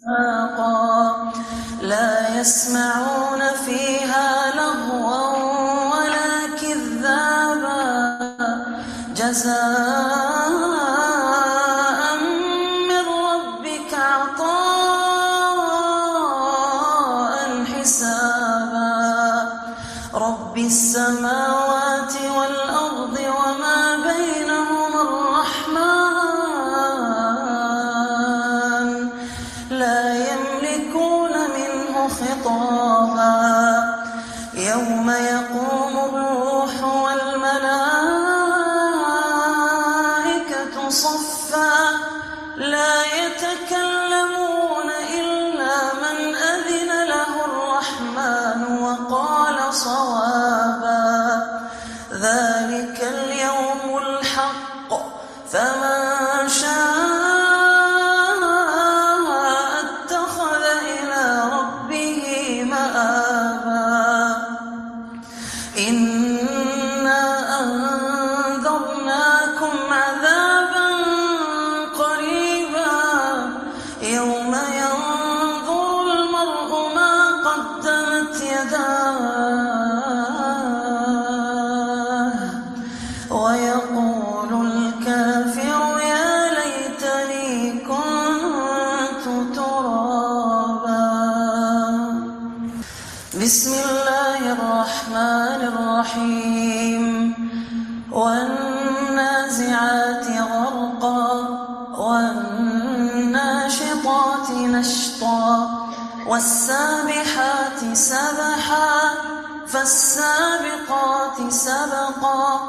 ميثاقا لا يسمعون فيها لغوا ولا كذابا جزاء من ربك عطاء حسابا رب السماوات والأرض وما بينهما الرحمن لا يملكون منه خطابا يوم يقوم الروح والملائكة صفا لا يتكلمون إلا من أذن له الرحمن وقال صوابا ذلك اليوم الحق فمن شاء اتخذ إلى ربه مآبا إنا أنذرناكم عذابا قريبا يوم ينظر المرء ما قدمت يداه ويقول الكافر يا ليتني كنت ترابا بسم الله الرحمن الرحيم والنازعات غرقا والناشطات نشطا والسابحات سبحا فالسابقات سبقا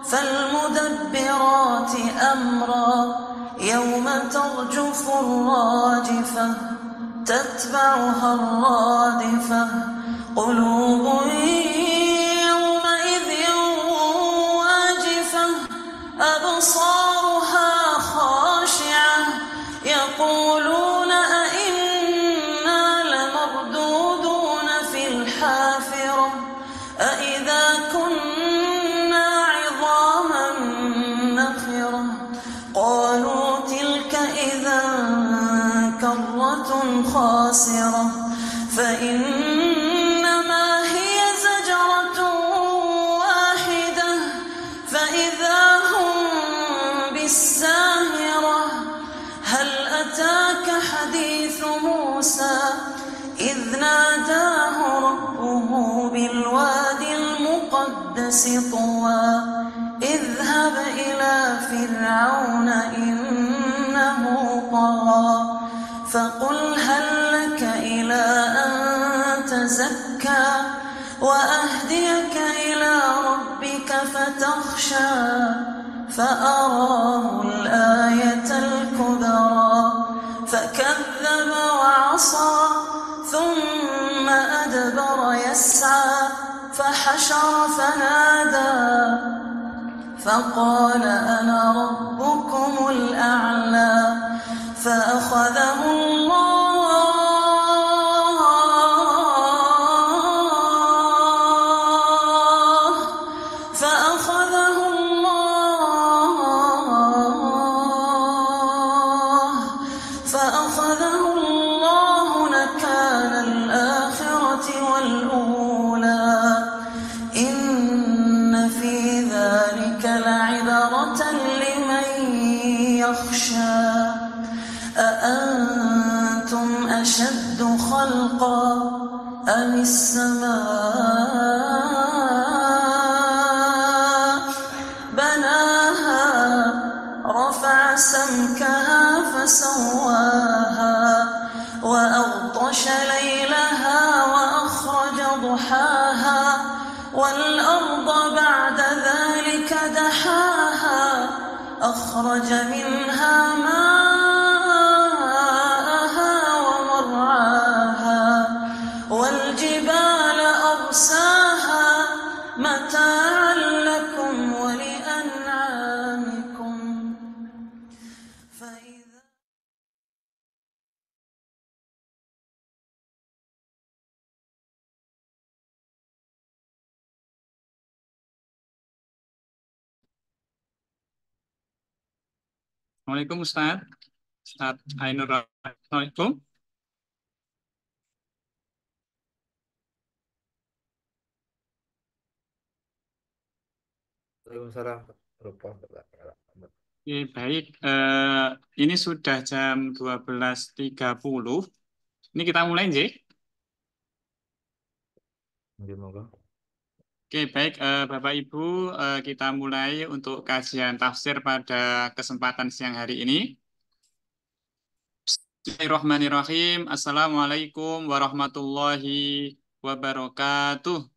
فالمدبرات أمرا يوم ترجف الراجفة تتبعها الرادفة قلوب يومئذ واجفة أبصارها خاشعة يقولون أئنا لمردودون في الحافرة أئذا كنا عظاما نخرة قالوا تلك إذا كرة خاسرة فإنما هي زجرة واحدة فإذا هم بالساهرة هل أتاك حديث موسى إذ ناداه ربه بالوادي المقدس طوى اذهب إلى فرعون إنه طغى فقل هل لك إلى أن تزكى وأهديك إلى ربك فتخشى فأراه الآية الكبرى فكذب وعصى ثم أدبر يسعى فحشر فنادى فقال أنا ربكم الأعلى فأخذه الله نكال الآخرة والأولى إن في ذلك لعبرة لمن يخشى أأنتم أشد خلقا أم السماء بناها رفع سمكها فسواها وأغطش ليلها وأخرج ضحاها والأرض بعد ذلك دحاها أخرج منها ماءها ومرعاها والجبال أرساها متاعا لكم ولأنعامكم فإذا Assalamualaikum Ustaz. Ustaz Ainur. Assalamualaikum. Waalaikumsalam. Lupa. Oke, baik. Ini sudah jam 12.30. Ini kita mulai, Nji. Mungkin monggo. Oke, baik. Bapak Ibu, kita mulai untuk kajian tafsir pada kesempatan siang hari ini. Bismillahirrahmanirrahim. Assalamualaikum warahmatullahi wabarakatuh.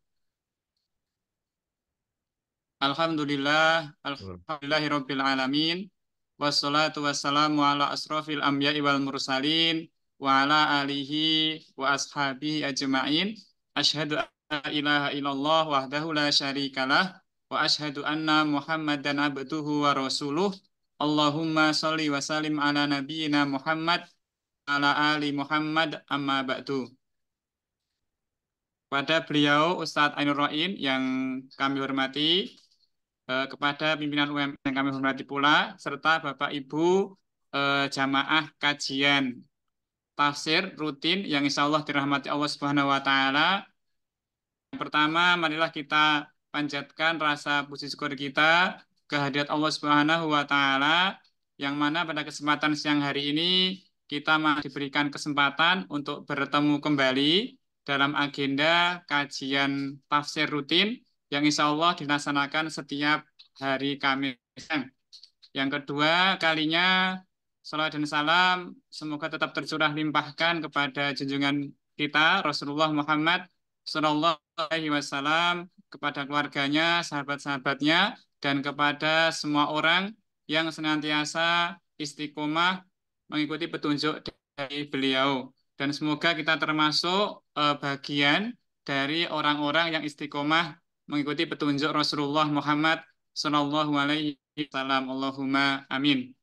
Alhamdulillahirabbil alamin. Wassalatu wassalamu ala asrofil anbiya'i wal mursalin wa ala alihi wa ashabihi ajma'in. Asyhadu an la ilaha illallah wahdahu la syarikalah wa asyhadu anna Muhammadan abduhu wa rasuluh. Allahumma sholli wa sallim ala nabiyyina Muhammad ala ali Muhammad amma ba'du. Pada beliau Ustadz Ainur Roin yang kami hormati, kepada pimpinan UMM yang kami hormati pula, serta Bapak Ibu jamaah kajian tafsir rutin yang insya Allah dirahmati Allah Subhanahu wa Ta'ala. Yang pertama, marilah kita panjatkan rasa puji syukur kita kehadirat Allah Subhanahu wa Ta'ala, yang mana pada kesempatan siang hari ini kita masih diberikan kesempatan untuk bertemu kembali dalam agenda kajian tafsir rutin yang insya Allah dilaksanakan setiap hari Kamis. Yang kedua kalinya, salawat dan salam semoga tetap tercurah limpahkan kepada junjungan kita Rasulullah Muhammad Sallallahu Alaihi Wasallam, kepada keluarganya, sahabat-sahabatnya, dan kepada semua orang yang senantiasa istiqomah mengikuti petunjuk dari beliau. Dan semoga kita termasuk bagian dari orang-orang yang istiqomah mengikuti petunjuk Rasulullah Muhammad Sallallahu Alaihi Wasallam. Allahumma amin.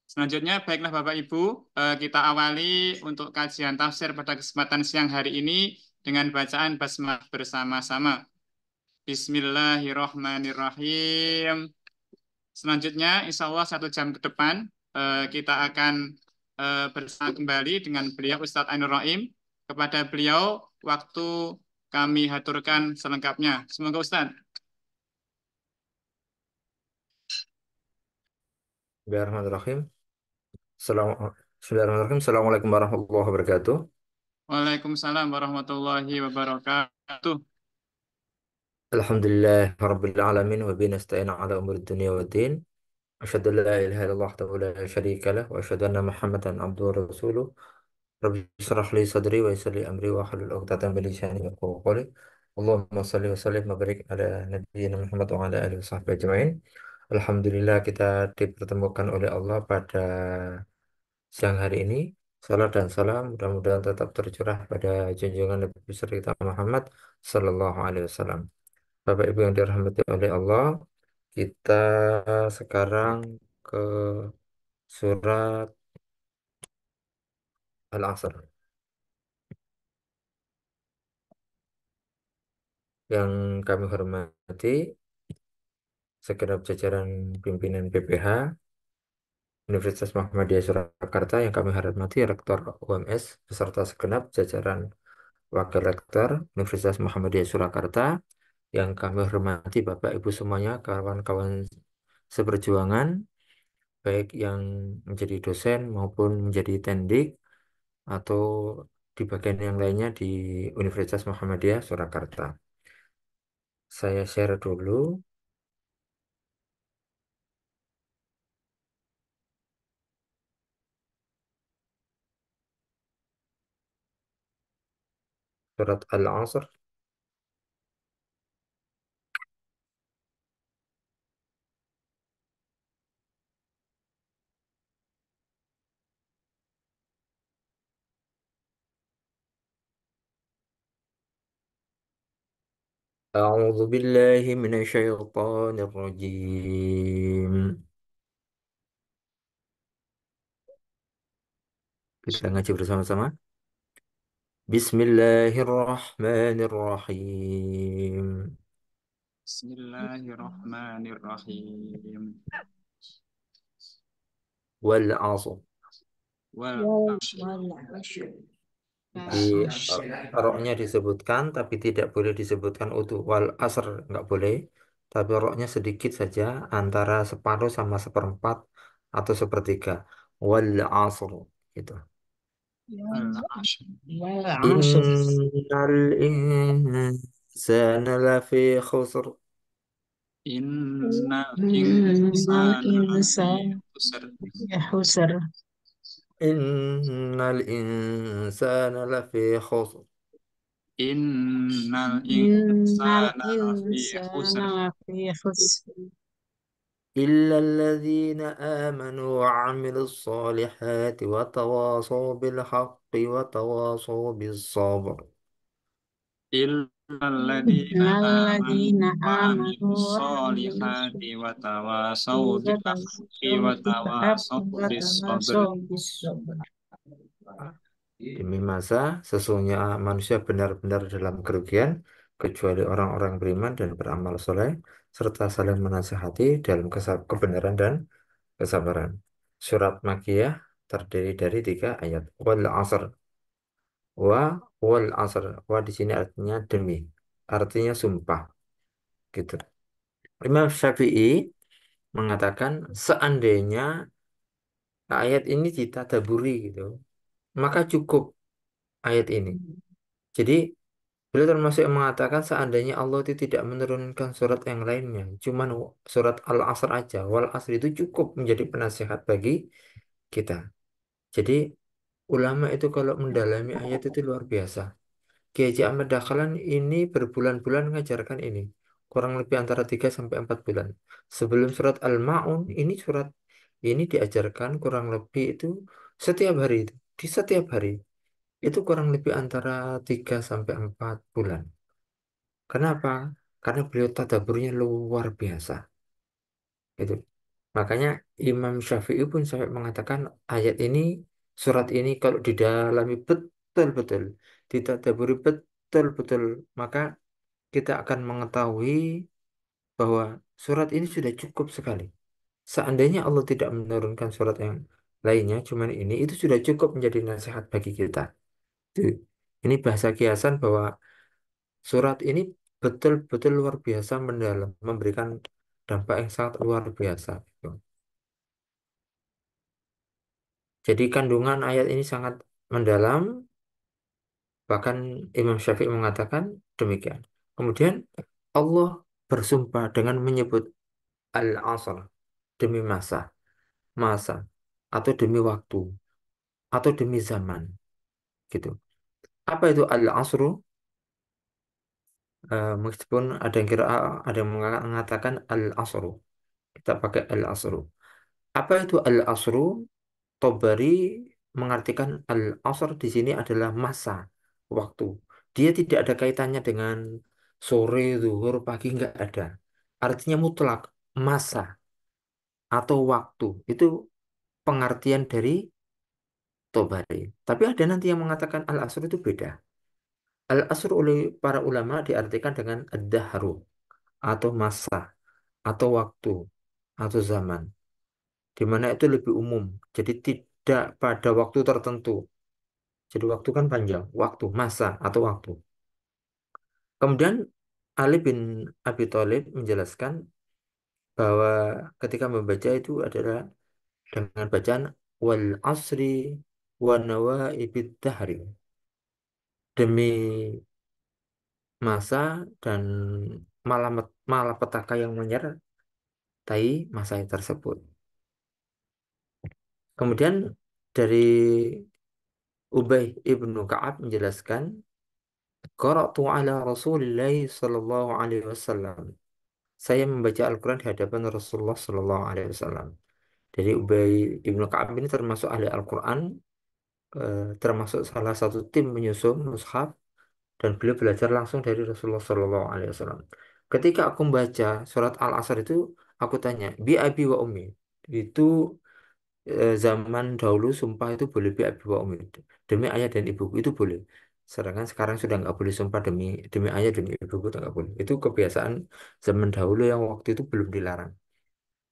Selanjutnya, baiklah Bapak Ibu, kita awali untuk kajian tafsir pada kesempatan siang hari ini dengan bacaan basmalah bersama-sama. Bismillahirrahmanirrahim. Selanjutnya, insya Allah 1 jam ke depan, kita akan bersama kembali dengan beliau Ustadz Ainur Roim. Kepada beliau, waktu kami haturkan selengkapnya. Semoga Ustadz. Bismillahirrahmanirrahim. Bismillahirrahmanirrahim. Assalamualaikum warahmatullahi wabarakatuh. Waalaikumsalam warahmatullahi wabarakatuh. Alhamdulillah rabbil alamin wa bihi nasta'in ala umuri dunya waddin. Asyhadu an la ilaha illallah wahdahu la syarika lah wa asyhadu anna Muhammadan abduhu wa rasuluh. Rabbi shrah li sadri wa yassir li amri wa hlul 'uqdatam min lisani yafqahu qawli. Allahumma shalli wa sallim wa barik ala nabiyyina Muhammad wa ala alihi washabbihi ajmain. Alhamdulillah kita dipertemukan oleh Allah pada siang hari ini. Salam dan salam mudah-mudahan tetap tercurah pada junjungan Nabi besar kita Muhammad Sallallahu Alaihi Wasallam. Bapak Ibu yang dirahmati oleh Allah, kita sekarang ke surat Al-Asr. Yang kami hormati segenap jajaran pimpinan PPH Universitas Muhammadiyah Surakarta, yang kami hormati Rektor UMS beserta segenap jajaran Wakil Rektor Universitas Muhammadiyah Surakarta, yang kami hormati Bapak Ibu semuanya, kawan-kawan seperjuangan, baik yang menjadi dosen maupun menjadi tendik atau di bagian yang lainnya di Universitas Muhammadiyah Surakarta. Saya share dulu surat Al-Asr. A'udzu billahi minasyaitonir rajim. Kita ngaji bersama-sama. Bismillahirrahmanirrahim. Bismillahirrahmanirrahim. Wal 'asr. Wal Di roknya disebutkan tapi tidak boleh disebutkan utuh. Wal asr nggak boleh. tapi roknya sedikit saja antara separuh sama seperempat atau sepertiga. Wal asr gitu. Al-Asr. والعصر Innal insana lafi khusr. Innal إن insana lafi الإنسان khusr. خسر Innal insana lafi khusr. Innal إن insana lafi الإنسان khusr. لفي خسر إلا الذين آمنوا وعملوا الصالحات وتواصوا بالحق وتواصوا بالصبر. Illalladzina إن amanu الذين wa amilus آمنوا وعملوا solihati wa tawasaw bil haqqi wa وتواصوا بالحق tawasaw bis sabr. وتواصوا بالصبر. Demi masa, sesungguhnya manusia benar-benar dalam kerugian, kecuali orang-orang beriman dan beramal soleh, serta saling menasihati dalam kebenaran dan kesabaran. Surat Makkiyah terdiri dari 3 ayat. Wal asr. Wa wal asr. Wa di sini artinya demi. Artinya sumpah. Gitu. Imam Syafi'i mengatakan seandainya ayat ini ditadaburi gitu, maka cukup ayat ini. Jadi beliau termasuk yang mengatakan seandainya Allah itu tidak menurunkan surat yang lainnya, cuman surat Al-Asr aja, wal asr itu cukup menjadi penasihat bagi kita. Jadi ulama itu kalau mendalami ayat itu luar biasa. Kiai Haji Ahmad Dahlan ini berbulan-bulan mengajarkan ini. Kurang lebih antara 3 sampai 4 bulan. Sebelum surat Al-Ma'un, ini surat ini diajarkan kurang lebih itu setiap hari itu. Di setiap hari. Itu kurang lebih antara 3 sampai 4 bulan. Kenapa? Karena beliau tadabburnya luar biasa. Itu. Makanya Imam Syafi'i pun sampai mengatakan ayat ini, surat ini kalau didalami betul-betul, ditadaburi betul-betul, maka kita akan mengetahui bahwa surat ini sudah cukup sekali. Seandainya Allah tidak menurunkan surat yang lainnya, cuman ini, itu sudah cukup menjadi nasihat bagi kita. Itu. Ini bahasa kiasan bahwa surat ini betul-betul luar biasa mendalam, memberikan dampak yang sangat luar biasa. Gitu. Jadi kandungan ayat ini sangat mendalam, bahkan Imam Syafi'i mengatakan demikian. Kemudian Allah bersumpah dengan menyebut al-asr, demi masa, masa, atau demi waktu, atau demi zaman, gitu. Apa itu al-asru? Meskipun ada yang kira, ada yang mengatakan al-asru, kita pakai al-asru. Apa itu al-asru? Tobari mengartikan al-asr di sini adalah masa, waktu. Dia tidak ada kaitannya dengan sore, zuhur, pagi, nggak ada. Artinya mutlak, masa atau waktu. Itu pengertian dari Tobari. Tapi ada nanti yang mengatakan al-asr itu beda. Al-asr oleh para ulama diartikan dengan ad-dahru atau masa atau waktu atau zaman. Di mana itu lebih umum. Jadi tidak pada waktu tertentu. Jadi waktu kan panjang, waktu, masa atau waktu. Kemudian Ali bin Abi Thalib menjelaskan bahwa ketika membaca itu adalah dengan bacaan wal asri wa nawaibid dahri. Demi masa dan malapetaka yang menyertai masa tersebut. Kemudian dari Ubay ibnu Ka'ab menjelaskan Qara'tu ala Rasulillah sallallahu alaihi wasallam. Saya membaca Al-Quran di hadapan Rasulullah sallallahu alaihi wasallam. Jadi Ubay ibnu Ka'ab ini termasuk ahli Al-Quran, termasuk salah satu tim menyusun mushaf dan beliau belajar langsung dari Rasulullah sallallahu alaihi wasallam. Ketika aku membaca surat Al-Asr itu, aku tanya, bi abi wa ummi. Itu zaman dahulu sumpah itu boleh bi abi wa ummi. Demi ayah dan ibuku itu boleh. Sedangkan sekarang sudah nggak boleh sumpah demi demi ayah demi ibuku itu nggak boleh. Itu kebiasaan zaman dahulu yang waktu itu belum dilarang.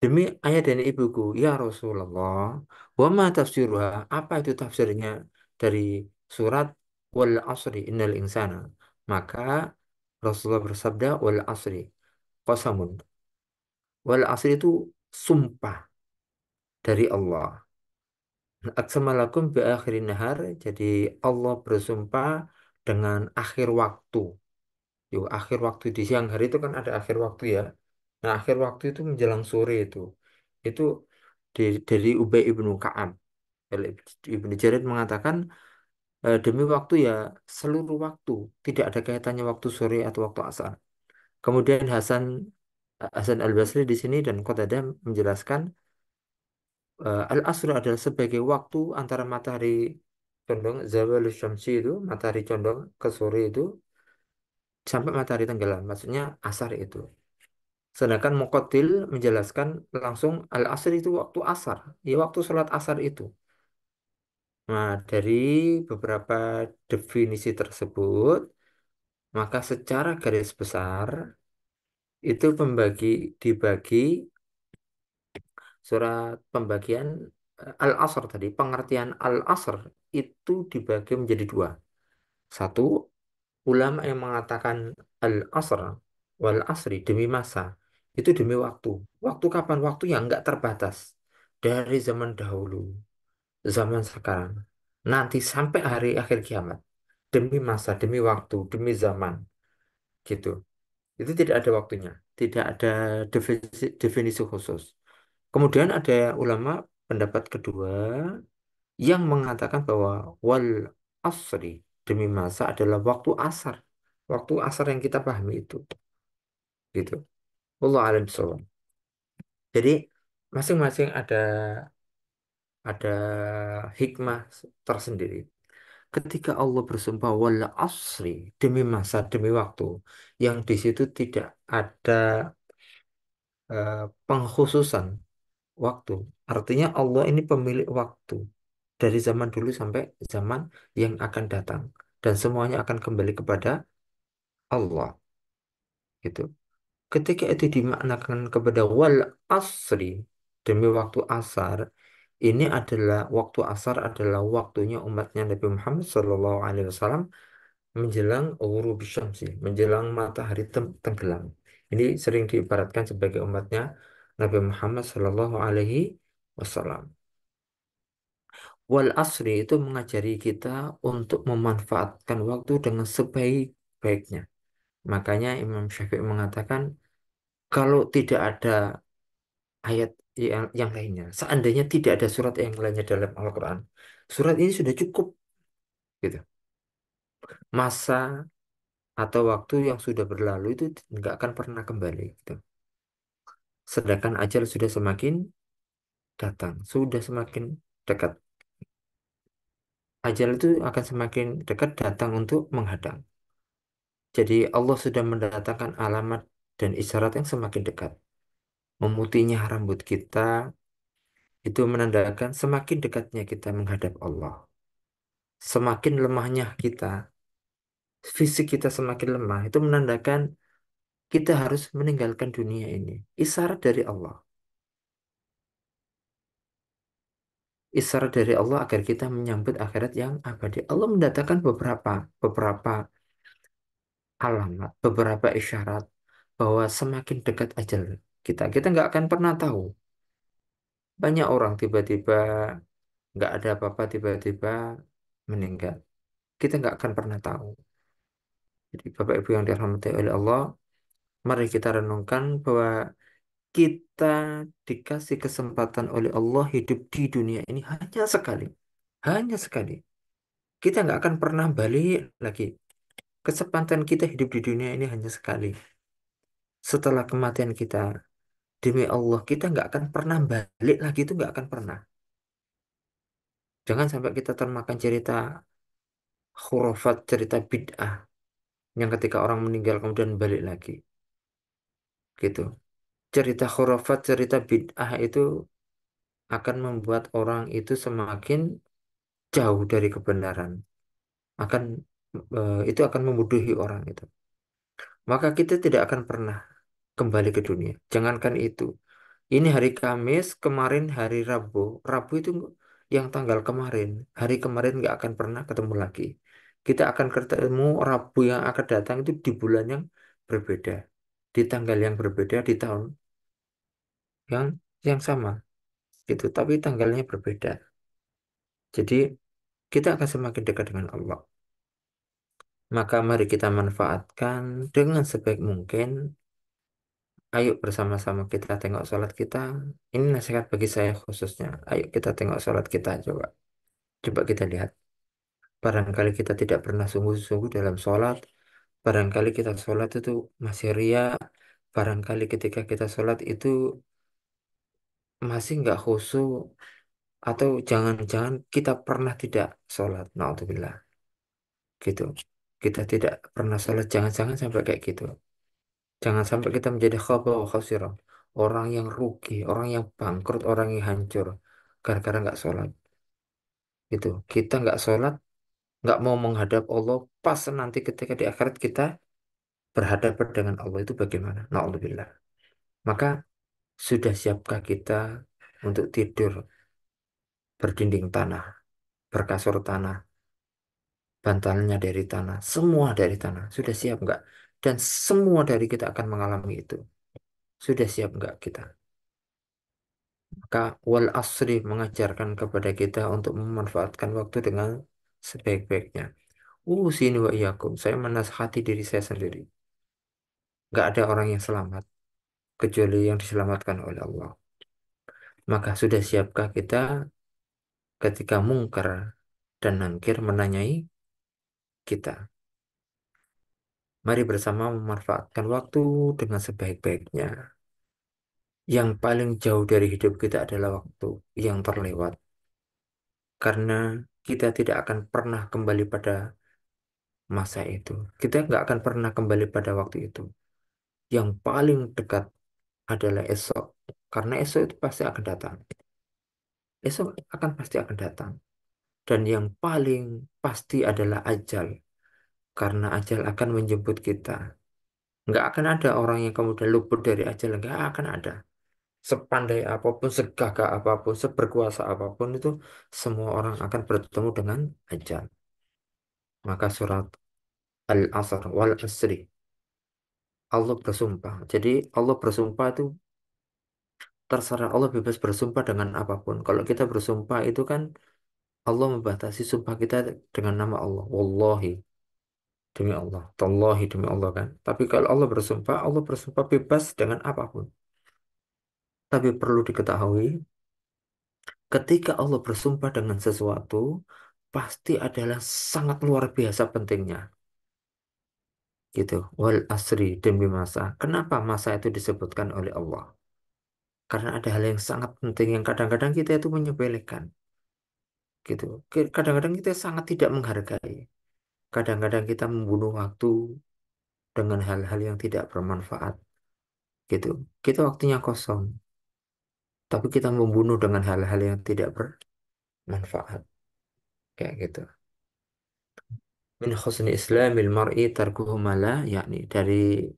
Demi ayah dan ibuku, ya Rasulullah, wa ma tafsiruha? Apa itu tafsirnya dari surat wal asri innal insana? Maka Rasulullah bersabda wal asri. qasamun. Wal asri itu sumpah dari Allah. Aqsamalakum bi akhirin nahar. Jadi Allah bersumpah dengan akhir waktu. Yuk, akhir waktu di siang hari itu kan ada akhir waktu ya. Nah, akhir waktu itu menjelang sore itu. Itu dari Ubay ibnu Ka'ab. Ibnu Jarir mengatakan demi waktu ya seluruh waktu. Tidak ada kaitannya waktu sore atau waktu asar. Kemudian Hasan Al-Basri di sini dan Qatadah menjelaskan al-asr adalah sebagai waktu antara matahari condong zawal syamsi itu, matahari condong ke sore itu sampai matahari tenggelam. Maksudnya asar itu. Sedangkan Muqatil menjelaskan langsung al-asr itu waktu asar, ya waktu sholat asar itu. Nah, dari beberapa definisi tersebut, maka secara garis besar itu dibagi surat pembagian al-asr tadi, pengertian al-asr itu dibagi menjadi dua. Satu, ulama yang mengatakan al-asr wal asri demi masa, itu demi waktu. Waktu kapan? Waktu yang enggak terbatas. Dari zaman dahulu, zaman sekarang, nanti sampai hari akhir kiamat. Demi masa, demi waktu, demi zaman. Gitu. Itu tidak ada waktunya. Tidak ada definisi khusus. Kemudian ada ulama pendapat kedua yang mengatakan bahwa wal asri demi masa adalah waktu asar. Waktu asar yang kita pahami itu. Gitu. Wallahu a'lam bishawab. Jadi masing-masing ada hikmah tersendiri. Ketika Allah bersumpah wal asri demi masa demi waktu, yang di situ tidak ada eh, pengkhususan waktu. Artinya Allah ini pemilik waktu dari zaman dulu sampai zaman yang akan datang dan semuanya akan kembali kepada Allah gitu. Ketika itu dimaknakan kepada wal asri demi waktu asar, ini adalah waktu asar adalah waktunya umatnya Nabi Muhammad SAW menjelang ghurub syamsi, menjelang matahari tenggelam. Ini sering diibaratkan sebagai umatnya Nabi Muhammad SAW. Wal asri itu mengajari kita untuk memanfaatkan waktu dengan sebaik-baiknya. Makanya Imam Syafi'i mengatakan kalau tidak ada ayat yang lainnya, seandainya tidak ada surat yang lainnya dalam Al-Quran, surat ini sudah cukup gitu. Masa atau waktu yang sudah berlalu itu nggak akan pernah kembali gitu. Sedangkan ajal sudah semakin datang, sudah semakin dekat. Ajal itu akan semakin dekat datang untuk menghadang. Jadi Allah sudah mendatangkan alamat dan isyarat yang semakin dekat. Memutihnya rambut kita itu menandakan semakin dekatnya kita menghadap Allah. Semakin lemahnya kita, fisik kita semakin lemah, itu menandakan kita harus meninggalkan dunia ini. Isyarat dari Allah. Isyarat dari Allah agar kita menyambut akhirat yang abadi. Allah mendatangkan beberapa alamat, beberapa isyarat bahwa semakin dekat ajal kita. Kita nggak akan pernah tahu. Banyak orang tiba-tiba nggak ada apa-apa, tiba-tiba meninggal. Kita nggak akan pernah tahu. Jadi Bapak Ibu yang dirahmati oleh Allah, mari kita renungkan bahwa kita dikasih kesempatan oleh Allah hidup di dunia ini hanya sekali. Hanya sekali. Kita nggak akan pernah balik lagi. Kesempatan kita hidup di dunia ini hanya sekali. Setelah kematian kita, demi Allah, kita nggak akan pernah balik lagi, itu nggak akan pernah. Jangan sampai kita termakan cerita khurafat, cerita bid'ah, yang ketika orang meninggal kemudian balik lagi. Gitu. Cerita khurafat, cerita bid'ah itu akan membuat orang itu semakin jauh dari kebenaran. Akan itu akan membodohi orang itu. Maka kita tidak akan pernah kembali ke dunia. Jangankan itu. Ini hari Kamis, kemarin hari Rabu. Rabu itu yang tanggal kemarin. Hari kemarin nggak akan pernah ketemu lagi. Kita akan ketemu Rabu yang akan datang itu di bulan yang berbeda. di tanggal yang berbeda di tahun yang sama gitu, tapi tanggalnya berbeda. Jadi kita akan semakin dekat dengan Allah. Maka mari kita manfaatkan dengan sebaik mungkin. Ayo bersama-sama kita tengok sholat kita. Ini nasihat bagi saya khususnya. Ayo kita tengok sholat kita coba. Coba kita lihat. Barangkali kita tidak pernah sungguh-sungguh dalam sholat. Barangkali kita sholat itu masih ria. Barangkali ketika kita sholat itu masih nggak khusyuk. Atau jangan-jangan kita pernah tidak sholat. Na'udzubillah. Gitu. Kita tidak pernah sholat. Jangan-jangan sampai kayak gitu. Jangan sampai kita menjadi khaba wa khasirah. Orang yang rugi, orang yang bangkrut, orang yang hancur. Gara-gara nggak sholat. Gitu. Kita nggak sholat, nggak mau menghadap Allah. Pas nanti ketika di akhirat kita berhadapan dengan Allah itu bagaimana? Na'udzubillah. Maka sudah siapkah kita untuk tidur berdinding tanah, berkasur tanah, bantalnya dari tanah, semua dari tanah. Sudah siap nggak? Dan semua dari kita akan mengalami itu. Sudah siap nggak kita? Maka wal asri mengajarkan kepada kita untuk memanfaatkan waktu dengan sebaik-baiknya. Sini wa iyakum. Saya menasihati diri saya sendiri. Nggak ada orang yang selamat kecuali yang diselamatkan oleh Allah. Maka sudah siapkah kita ketika mungkar dan nangkir menanyai kita? Mari bersama memanfaatkan waktu dengan sebaik-baiknya. Yang paling jauh dari hidup kita adalah waktu yang terlewat. Karena kita tidak akan pernah kembali pada masa itu. Kita nggak akan pernah kembali pada waktu itu. Yang paling dekat adalah esok. Karena esok itu pasti akan datang. Esok akan pasti akan datang. Dan yang paling pasti adalah ajal. Karena ajal akan menjemput kita. Nggak akan ada orang yang kemudian luput dari ajal. Nggak akan ada. Sepandai apapun, segagah apapun, seberkuasa apapun itu, semua orang akan bertemu dengan ajal. Maka surat Al-Asr wal Asri. Allah bersumpah. Jadi Allah bersumpah itu terserah, Allah bebas bersumpah dengan apapun. Kalau kita bersumpah itu kan Allah membatasi sumpah kita dengan nama Allah. Wallahi demi Allah. Tallahi demi Allah kan. Tapi kalau Allah bersumpah bebas dengan apapun. Tapi perlu diketahui, ketika Allah bersumpah dengan sesuatu, pasti adalah sangat luar biasa pentingnya. Gitu. Wal asri demi masa. Kenapa masa itu disebutkan oleh Allah? Karena ada hal yang sangat penting yang kadang-kadang kita itu menyepelekan. Gitu. Kadang-kadang kita sangat tidak menghargai. Kadang-kadang kita membunuh waktu dengan hal-hal yang tidak bermanfaat. Gitu. Kita waktunya kosong, tapi kita membunuh dengan hal-hal yang tidak bermanfaat. Kayak gitu. Min husni islamil mar'i tarkuhu ma la, yakni dari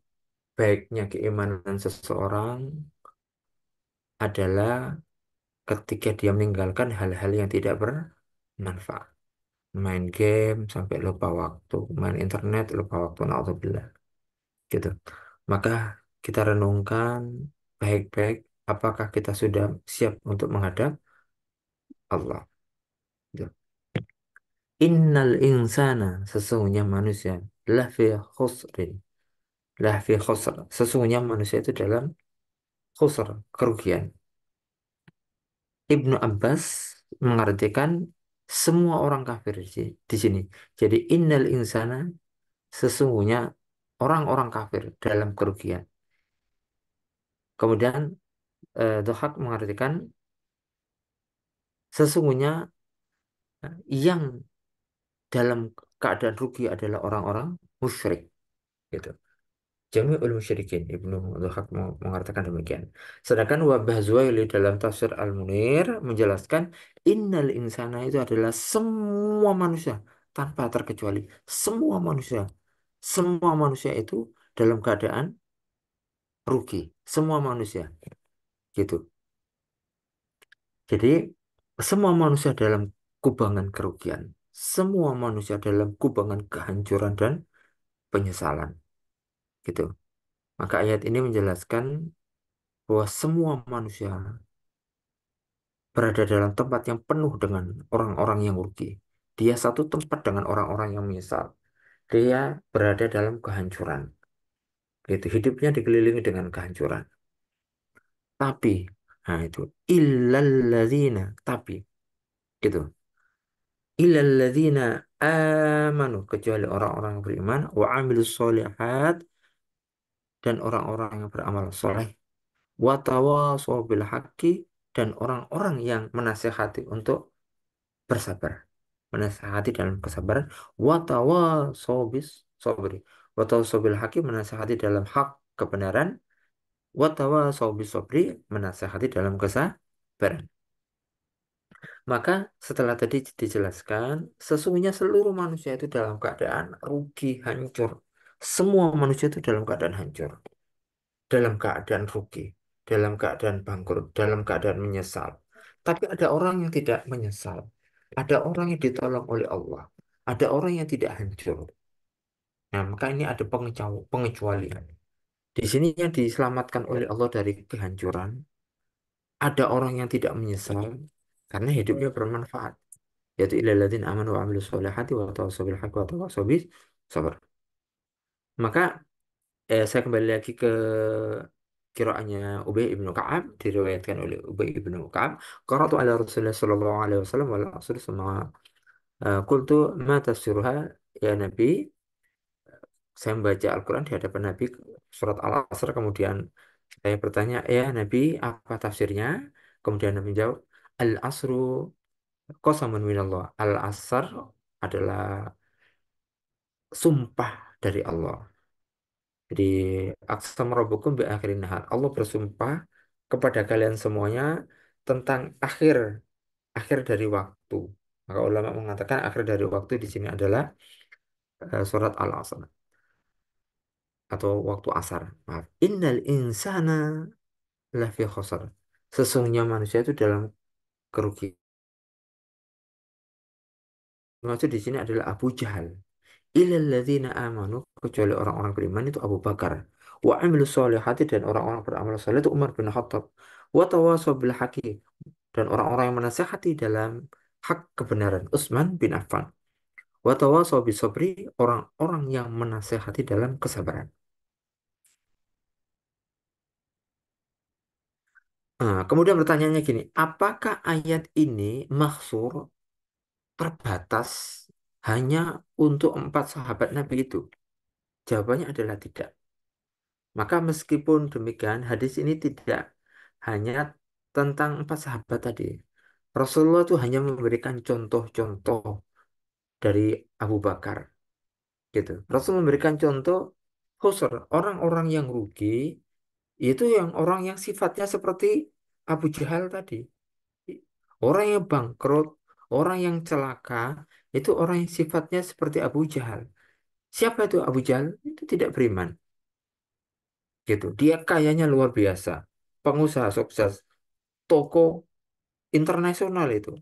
baiknya keimanan seseorang adalah ketika dia meninggalkan hal-hal yang tidak bermanfaat. Main game sampai lupa waktu, main internet lupa waktu, naudzubillah. Gitu. Maka kita renungkan baik-baik apakah kita sudah siap untuk menghadap Allah. Gitu. Innal insana, sesungguhnya manusia, lafi khusrin, lafi khusr. Sesungguhnya manusia itu dalam khusr, kerugian. Ibnu Abbas mengartikan semua orang kafir di sini. Jadi innal insana, sesungguhnya orang-orang kafir dalam kerugian. Kemudian Dhahak mengartikan sesungguhnya yang dalam keadaan rugi adalah orang-orang musyrik. Gitu. Jami'ul musyrikin, Ibnu Dhahak mengatakan demikian. Sedangkan Wabah Zuhaili dalam tafsir Al-Munir menjelaskan innal insana itu adalah semua manusia tanpa terkecuali. Semua manusia. Semua manusia itu dalam keadaan rugi. Semua manusia. Gitu. Jadi semua manusia dalam kubangan kerugian. Semua manusia dalam kubangan kehancuran dan penyesalan. Gitu. Maka ayat ini menjelaskan bahwa semua manusia berada dalam tempat yang penuh dengan orang-orang yang rugi. Dia satu tempat dengan orang-orang yang menyesal. Dia berada dalam kehancuran. Gitu. Hidupnya dikelilingi dengan kehancuran. Tapi, nah itu, illalladzina, tapi, gitu. Illalladzina amanu, kecuali orang-orang yang beriman, wa amilus solihat, dan orang-orang yang beramal soleh, wa tawasaw bil haqqi, dan orang-orang yang menasihati untuk bersabar, menasihati dalam kesabaran, watawasaw bis sabri, watawasaw bil haqi, menasihati dalam hak kebenaran, watawasaw bis sabri, menasihati dalam kesabaran. Maka setelah tadi dijelaskan, sesungguhnya seluruh manusia itu dalam keadaan rugi, hancur. Semua manusia itu dalam keadaan hancur, dalam keadaan rugi, dalam keadaan bangkrut, dalam keadaan menyesal. Tapi ada orang yang tidak menyesal. Ada orang yang ditolong oleh Allah. Ada orang yang tidak hancur. Nah, maka ini ada pengecualian. Di sini yang diselamatkan oleh Allah dari kehancuran. Ada orang yang tidak menyesal karena hidupnya bermanfaat. Yaitu illalladzina amanu wa amilus solihati wa tawassaw bil haqqi wa tawassaw bis sabr. Maka saya kembali lagi ke qiraatnya Ubay ibnu Ka'ab, diriwayatkan oleh Ubay ibnu Ka'ab, qara'tu ala Rasulullah sallallahu alaihi wasallam wal asr sama qultu ma tafsiruha ya Nabi. Saya membaca Al-Quran di hadapan Nabi surat Al-Asr, kemudian saya bertanya, ya Nabi, apa tafsirnya? Kemudian Nabi menjawab, Al-Asru qasamun minallah. Al-Asr adalah sumpah dari Allah. Jadi aqsam rabbukum bi akhirin nahar. Allah bersumpah kepada kalian semuanya tentang akhir akhir dari waktu. Maka ulama mengatakan akhir dari waktu di sini adalah surat Al-Asr atau waktu asar. Maaf. Innal insana lafi khosar. Sesungguhnya manusia itu dalam kerugian. Maksud di sini adalah Abu Jahal. Illalladzina amanu, kecuali orang-orang beriman itu Abu Bakar. Wa amilus solihati, dan orang-orang beramal soleh itu Umar bin Khattab. Wa tawasaw bil haqi, dan orang-orang yang menasihati dalam hak kebenaran Utsman bin Affan. Wa tawasaw bis sabri, orang-orang yang menasihati dalam kesabaran. Nah, kemudian pertanyaannya gini, apakah ayat ini maksur terbatas hanya untuk 4 sahabat Nabi itu? Jawabannya adalah tidak. Maka meskipun demikian, hadis ini tidak hanya tentang 4 sahabat tadi. Rasulullah itu hanya memberikan contoh-contoh dari Abu Bakar, gitu. Rasul memberikan contoh khusr, orang-orang yang rugi, itu yang orang yang sifatnya seperti Abu Jahal tadi. Orang yang bangkrut, orang yang celaka, itu orang yang sifatnya seperti Abu Jahal. Siapa itu Abu Jahal? Itu tidak beriman. Gitu. Dia kayanya luar biasa. Pengusaha sukses. Toko internasional itu.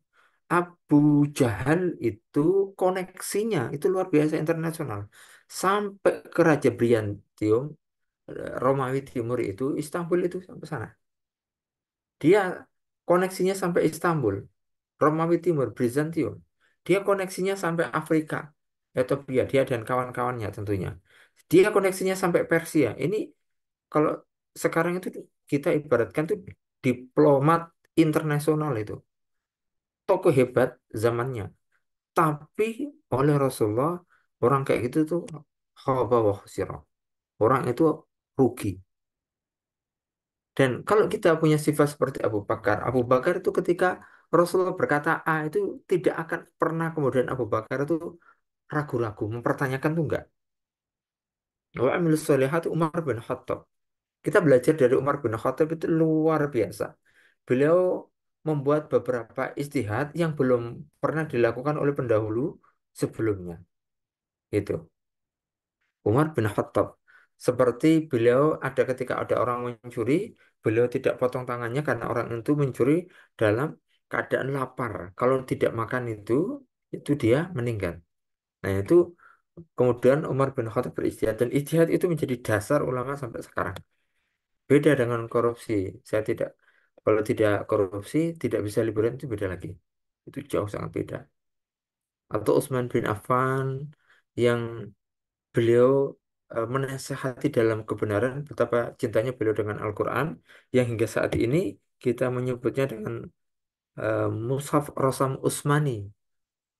Abu Jahal itu koneksinya itu luar biasa internasional. Sampai ke Raja Briantium, Romawi Timur itu, Istanbul itu sampai sana. Dia koneksinya sampai Istanbul. Romawi Timur, Bizantium. Dia koneksinya sampai Afrika, Ethiopia, dia dan kawan-kawannya tentunya. Dia koneksinya sampai Persia. Ini kalau sekarang itu kita ibaratkan tuh diplomat internasional itu. Tokoh hebat zamannya. Tapi oleh Rasulullah, orang kayak gitu tuh khaba wa khusira. Orang itu rugi. Dan kalau kita punya sifat seperti Abu Bakar itu ketika Rasulullah berkata A itu tidak akan pernah kemudian Abu Bakar itu ragu-ragu, mempertanyakan tuh enggak. Wa amilus solihati Umar bin Khattab. Kita belajar dari Umar bin Khattab itu luar biasa. Beliau membuat beberapa istihad yang belum pernah dilakukan oleh pendahulu sebelumnya. Itu Umar bin Khattab. Seperti beliau ada ketika ada orang mencuri, beliau tidak potong tangannya karena orang itu mencuri dalam keadaan lapar. Kalau tidak makan itu dia meninggal. Nah itu Kemudian Umar bin Khattab berijtihad dan ijtihad itu menjadi dasar ulama sampai sekarang. Beda dengan korupsi. Saya tidak Kalau tidak korupsi tidak bisa liburan itu beda lagi. Itu jauh sangat beda. Atau Utsman bin Affan yang beliau menasehati dalam kebenaran betapa cintanya beliau dengan Al-Quran yang hingga saat ini kita menyebutnya dengan Mushaf Rasam Utsmani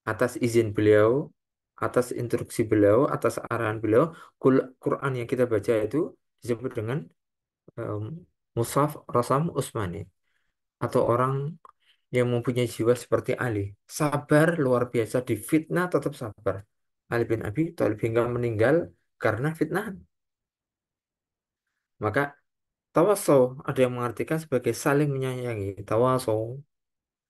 atas izin beliau, atas instruksi beliau, atas arahan beliau, Quran yang kita baca itu disebut dengan um, Mushaf Rasam Utsmani atau orang yang mempunyai jiwa seperti Ali, sabar luar biasa di fitnah tetap sabar. Ali bin Abi Thalib hingga meninggal karena fitnah. Maka tawasaw ada yang mengartikan sebagai saling menyayangi. Tawasaw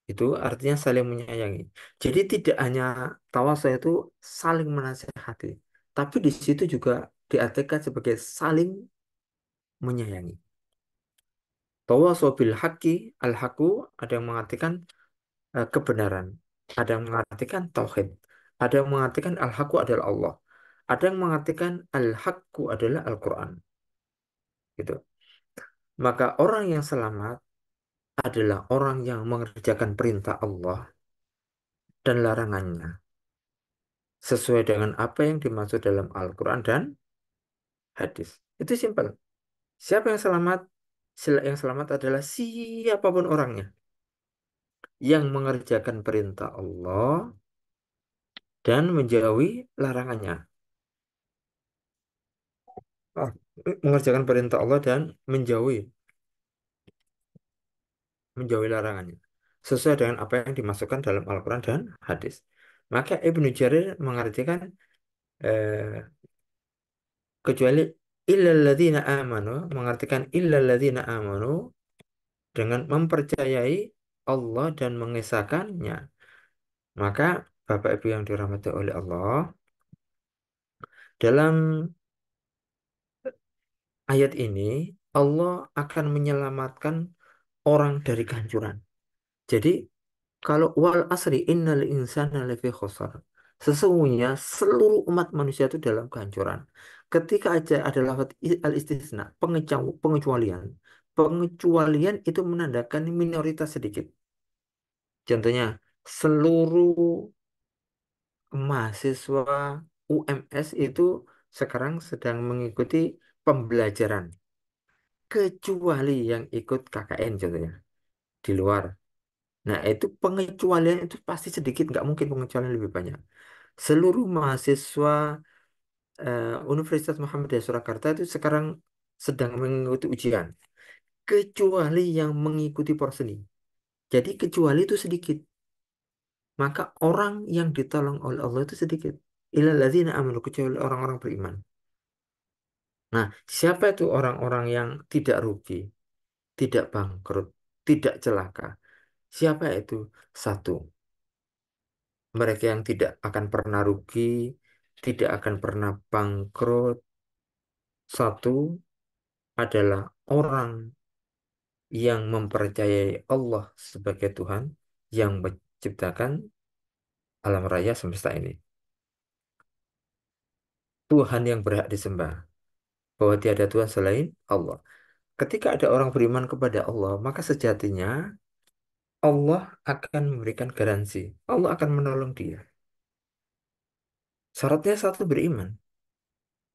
itu artinya saling menyayangi. Jadi tidak hanya tawasaw itu saling menasehati, tapi di situ juga diartikan sebagai saling menyayangi. Tawasaw bil haqqi, al haqqu ada yang mengartikan kebenaran, ada yang mengartikan tauhid, ada yang mengartikan al haqqu adalah Allah, ada yang mengartikan al haqqu adalah Al-Quran. Gitu. Maka orang yang selamat adalah orang yang mengerjakan perintah Allah dan larangannya sesuai dengan apa yang dimaksud dalam Al-Quran dan hadis. Itu simpel. Siapa yang selamat? Yang selamat adalah siapapun orangnya yang mengerjakan perintah Allah dan menjauhi larangannya. Ah, mengerjakan perintah Allah dan menjauhi menjauhi larangannya sesuai dengan apa yang dimasukkan dalam Al-Quran dan hadis. Maka Ibnu Jarir mengartikan eh, kecuali illalladzina amanu, mengartikan illalladzina amanu dengan mempercayai Allah dan mengesahkannya. Maka Bapak Ibu yang dirahmati oleh Allah, dalam ayat ini Allah akan menyelamatkan orang dari kehancuran. Jadi kalau wal asri innal insana lafi khusar. Sesungguhnya seluruh umat manusia itu dalam kehancuran. Ketika aja ada lafaz al-istisna, pengecualian. Pengecualian itu menandakan minoritas sedikit. Contohnya, seluruh mahasiswa UMS itu sekarang sedang mengikuti pembelajaran. Kecuali yang ikut KKN contohnya, di luar. Nah, itu pengecualian itu pasti sedikit, nggak mungkin pengecualian lebih banyak. Seluruh mahasiswa Universitas Muhammadiyah Surakarta itu sekarang sedang mengikuti ujian, kecuali yang mengikuti porseni. Jadi kecuali itu sedikit, maka orang yang ditolong oleh Allah itu sedikit. Illal ladzina amanu kecuali orang-orang beriman. Nah, siapa itu orang-orang yang tidak rugi, tidak bangkrut, tidak celaka? Siapa itu? Satu, mereka yang tidak akan pernah rugi, tidak akan pernah bangkrut. Satu adalah orang yang mempercayai Allah sebagai Tuhan yang menciptakan alam raya semesta ini. Tuhan yang berhak disembah, bahwa tiada Tuhan selain Allah. Ketika ada orang beriman kepada Allah, maka sejatinya Allah akan memberikan garansi. Allah akan menolong dia. Syaratnya satu beriman.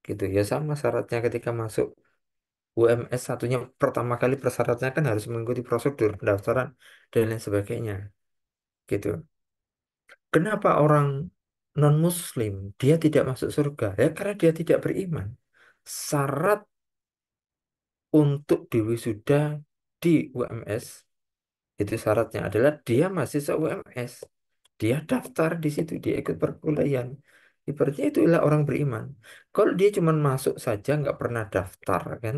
Gitu ya, sama syaratnya ketika masuk UMS satunya pertama kali persyaratannya kan harus mengikuti prosedur pendaftaran dan lain sebagainya gitu. Kenapa orang non-Muslim dia tidak masuk surga? Ya karena dia tidak beriman. Syarat untuk diwisuda di UMS itu syaratnya adalah dia mahasiswa UMS. Dia daftar di situ, dia ikut perkuliahan. Ibaratnya itulah orang beriman. Kalau dia cuma masuk saja nggak pernah daftar kan,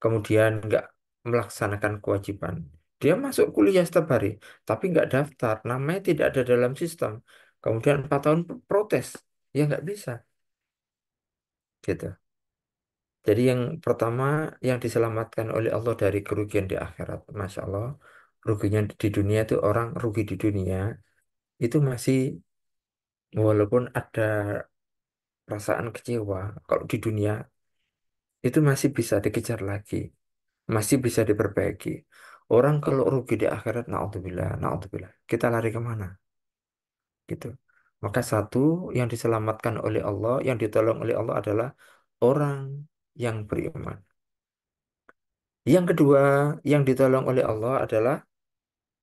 kemudian nggak melaksanakan kewajiban. Dia masuk kuliah setiap hari, tapi nggak daftar, namanya tidak ada dalam sistem. Kemudian 4 tahun protes, ya nggak bisa, gitu. Jadi yang pertama yang diselamatkan oleh Allah dari kerugian di akhirat, masya Allah, ruginya di dunia itu orang rugi di dunia itu masih walaupun ada perasaan kecewa kalau di dunia itu masih bisa dikejar lagi, masih bisa diperbaiki. Orang kalau rugi di akhirat, naudzubillah, naudzubillah, kita lari kemana? Gitu. Maka satu yang diselamatkan oleh Allah, yang ditolong oleh Allah adalah orang yang beriman. Yang kedua, yang ditolong oleh Allah adalah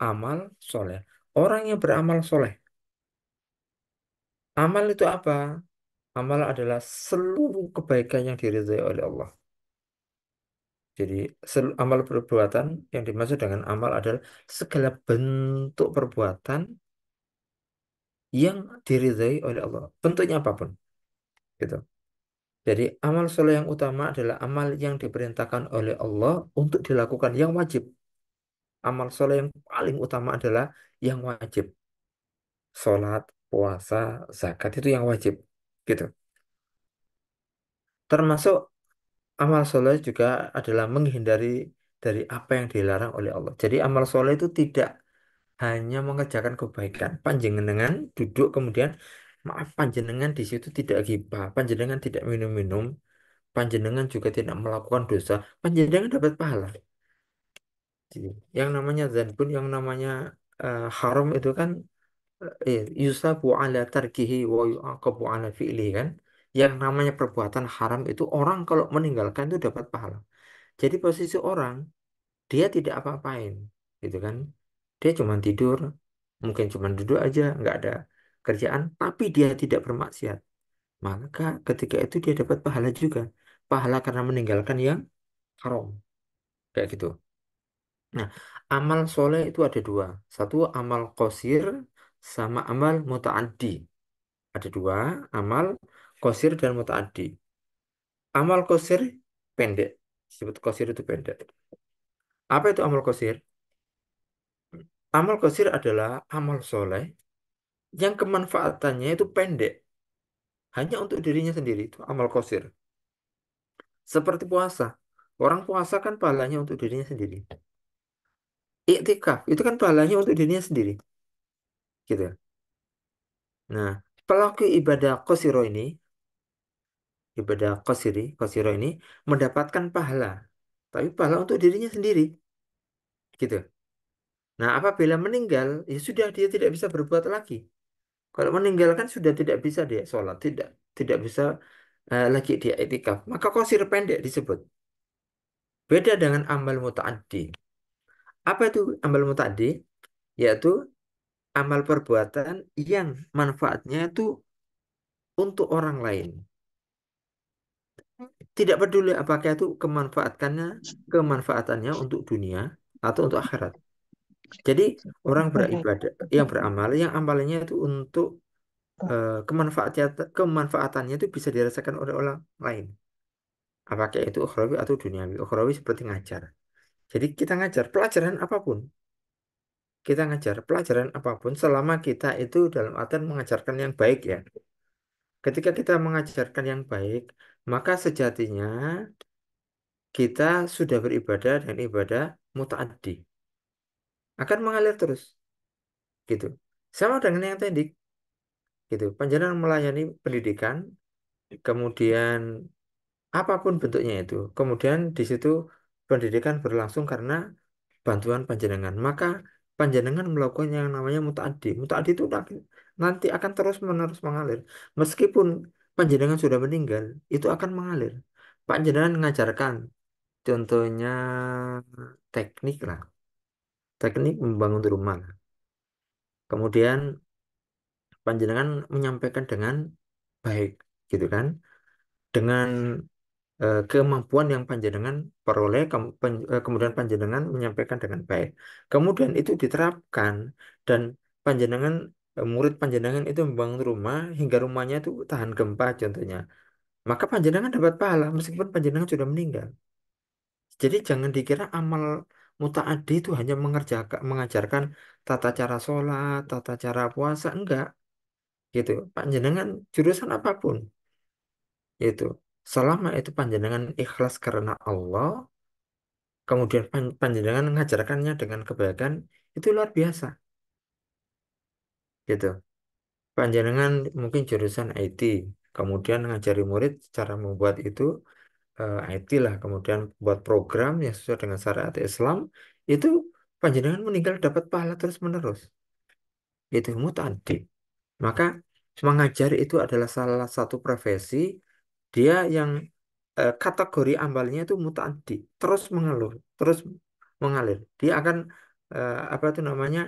amal soleh. Orang yang beramal soleh. Amal itu apa? Amal adalah seluruh kebaikan yang diridhai oleh Allah. Jadi amal perbuatan yang dimaksud dengan amal adalah segala bentuk perbuatan yang diridhai oleh Allah. Bentuknya apapun. Gitu. Jadi amal soleh yang utama adalah amal yang diperintahkan oleh Allah untuk dilakukan yang wajib. Amal soleh yang paling utama adalah yang wajib. Sholat, puasa, zakat itu yang wajib. Gitu. Termasuk amal soleh juga adalah menghindari dari apa yang dilarang oleh Allah. Jadi amal soleh itu tidak hanya mengerjakan kebaikan. Panjenengan duduk kemudian, maaf panjenengan di situ tidak ghibah, panjenengan tidak minum-minum, panjenengan juga tidak melakukan dosa, panjenengan dapat pahala. Jadi, yang namanya zanbun, yang namanya haram itu kan yusabu ala tarkihi wa yu'aqabu ala fi'lihi kan. Yang namanya perbuatan haram itu orang kalau meninggalkan itu dapat pahala. Jadi posisi orang dia tidak apa-apain, gitu kan? Dia cuma tidur, mungkin cuma duduk aja, nggak ada kerjaan, tapi dia tidak bermaksiat. Maka ketika itu dia dapat pahala juga, pahala karena meninggalkan yang haram, kayak gitu. Nah, amal soleh itu ada dua, satu amal qasir sama amal mutaaddi. Ada dua, amal qasir dan mutaaddi. Amal qasir pendek, disebut qasir itu pendek. Apa itu amal qasir? Amal qasir adalah amal soleh yang kemanfaatannya itu pendek, hanya untuk dirinya sendiri, itu amal qasir. Seperti puasa. Orang puasa kan pahalanya untuk dirinya sendiri. Iktikaf itu kan pahalanya untuk dirinya sendiri, gitu. Nah, pelaku ibadah qasiro ini, ibadah qasiro ini mendapatkan pahala, tapi pahala untuk dirinya sendiri, gitu. Nah, apabila meninggal, ya sudah dia tidak bisa berbuat lagi. Kalau meninggal kan sudah tidak bisa dia sholat, tidak tidak bisa lagi dia itikaf. Maka qasir pendek disebut. Beda dengan amal mutaaddi. Apa itu amal mutaaddi? Yaitu amal perbuatan yang manfaatnya itu untuk orang lain. Tidak peduli apakah itu kemanfaatannya untuk dunia atau untuk akhirat. Jadi orang beribadah, yang beramal, yang amalnya itu untuk kemanfaatannya itu bisa dirasakan oleh orang lain. Apakah itu ukhrawi atau duniawi. Ukhrawi seperti ngajar. Jadi kita ngajar pelajaran apapun. Kita ngajar pelajaran apapun selama kita itu dalam artian mengajarkan yang baik ya. Ketika kita mengajarkan yang baik, maka sejatinya kita sudah beribadah dengan ibadah mutaaddi. Akan mengalir terus, gitu. Sama dengan yang tadi, gitu. Panjenengan melayani pendidikan, kemudian apapun bentuknya itu. Kemudian di situ pendidikan berlangsung karena bantuan panjenengan. Maka panjenengan melakukan yang namanya mutaaddi. Mutaaddi itu nanti akan terus-menerus mengalir. Meskipun panjenengan sudah meninggal, itu akan mengalir. Panjenengan mengajarkan, contohnya teknik lah, teknik membangun rumah. Kemudian panjenengan menyampaikan dengan baik, gitu kan? Dengan kemampuan yang panjenengan peroleh, kemudian panjenengan menyampaikan dengan baik. Kemudian itu diterapkan dan panjenengan murid panjenengan itu membangun rumah hingga rumahnya itu tahan gempa contohnya. Maka panjenengan dapat pahala meskipun panjenengan sudah meninggal. Jadi jangan dikira amal mutaaddi itu hanya mengajarkan tata cara sholat, tata cara puasa, enggak gitu. Panjenengan jurusan apapun itu selama itu panjenengan ikhlas karena Allah, kemudian panjenengan mengajarkannya dengan kebaikan, itu luar biasa gitu. Panjenengan mungkin jurusan IT, kemudian ngajari murid cara membuat itu IT lah, kemudian buat program yang sesuai dengan syariat Islam, itu panjenengan meninggal dapat pahala terus menerus. Itu muta'addi. Maka mengajar itu adalah salah satu profesi dia yang kategori amalnya itu muta'addi, terus mengalur, terus mengalir. Dia akan apa itu namanya?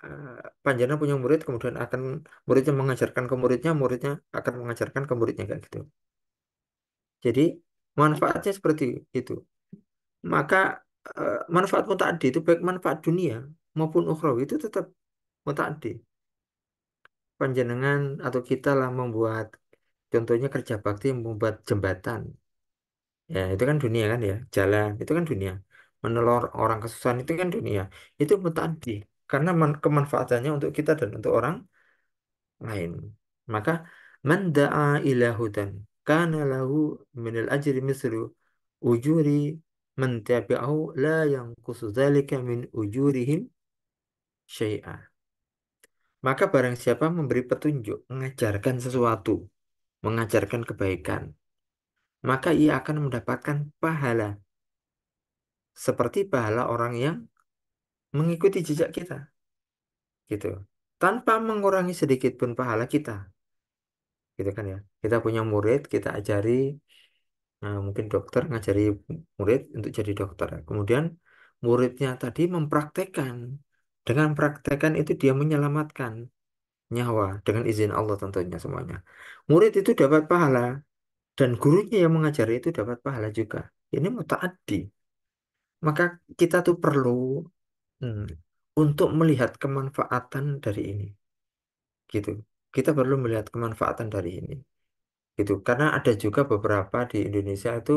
eh, Panjenengan punya murid, kemudian akan muridnya mengajarkan ke muridnya, muridnya akan mengajarkan ke muridnya kayak gitu. Jadi manfaatnya seperti itu. Maka manfaat muta'addi itu baik manfaat dunia maupun ukhrawi itu tetap muta'addi. Panjenengan atau kita lah membuat, contohnya kerja bakti membuat jembatan. Ya, itu kan dunia kan ya. Jalan, itu kan dunia. Menolong orang kesusahan itu kan dunia. Itu muta'addi. Karena kemanfaatannya untuk kita dan untuk orang lain. Maka man da'a ila hudan kana lahu minal ajri mislu ujuri man tabi'ahu la yanqusu dzalika min ujurihim syai'a. Maka barang siapa memberi petunjuk, mengajarkan sesuatu, mengajarkan kebaikan, maka ia akan mendapatkan pahala seperti pahala orang yang mengikuti jejak kita, gitu. Tanpa mengurangi sedikit pun pahala kita, gitu kan ya. Kita punya murid, kita ajari, mungkin dokter ngajari murid untuk jadi dokter. Kemudian muridnya tadi mempraktekkan. Dengan praktekan itu dia menyelamatkan nyawa dengan izin Allah tentunya semuanya. Murid itu dapat pahala dan gurunya yang mengajari itu dapat pahala juga. Ini mutaaddi. Maka kita tuh perlu hmm, untuk melihat kemanfaatan dari ini, gitu. Kita perlu melihat kemanfaatan dari ini, gitu. Karena ada juga beberapa di Indonesia itu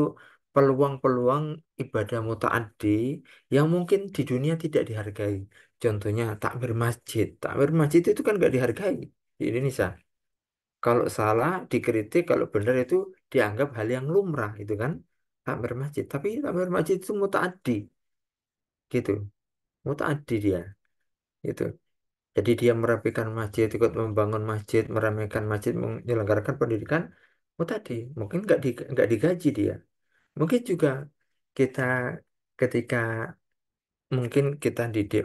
peluang-peluang ibadah mutaaddi yang mungkin di dunia tidak dihargai. Contohnya takmir masjid. Takmir masjid itu kan nggak dihargai di Indonesia. Kalau salah dikritik, kalau benar itu dianggap hal yang lumrah, itu kan takmir masjid. Tapi takmir masjid itu mutaaddi, gitu. Mutaaddi dia, gitu. Jadi dia merapikan masjid, ikut membangun masjid, meramaikan masjid, menyelenggarakan pendidikan. Tadi mungkin nggak digaji dia. Mungkin juga kita ketika mungkin kita didik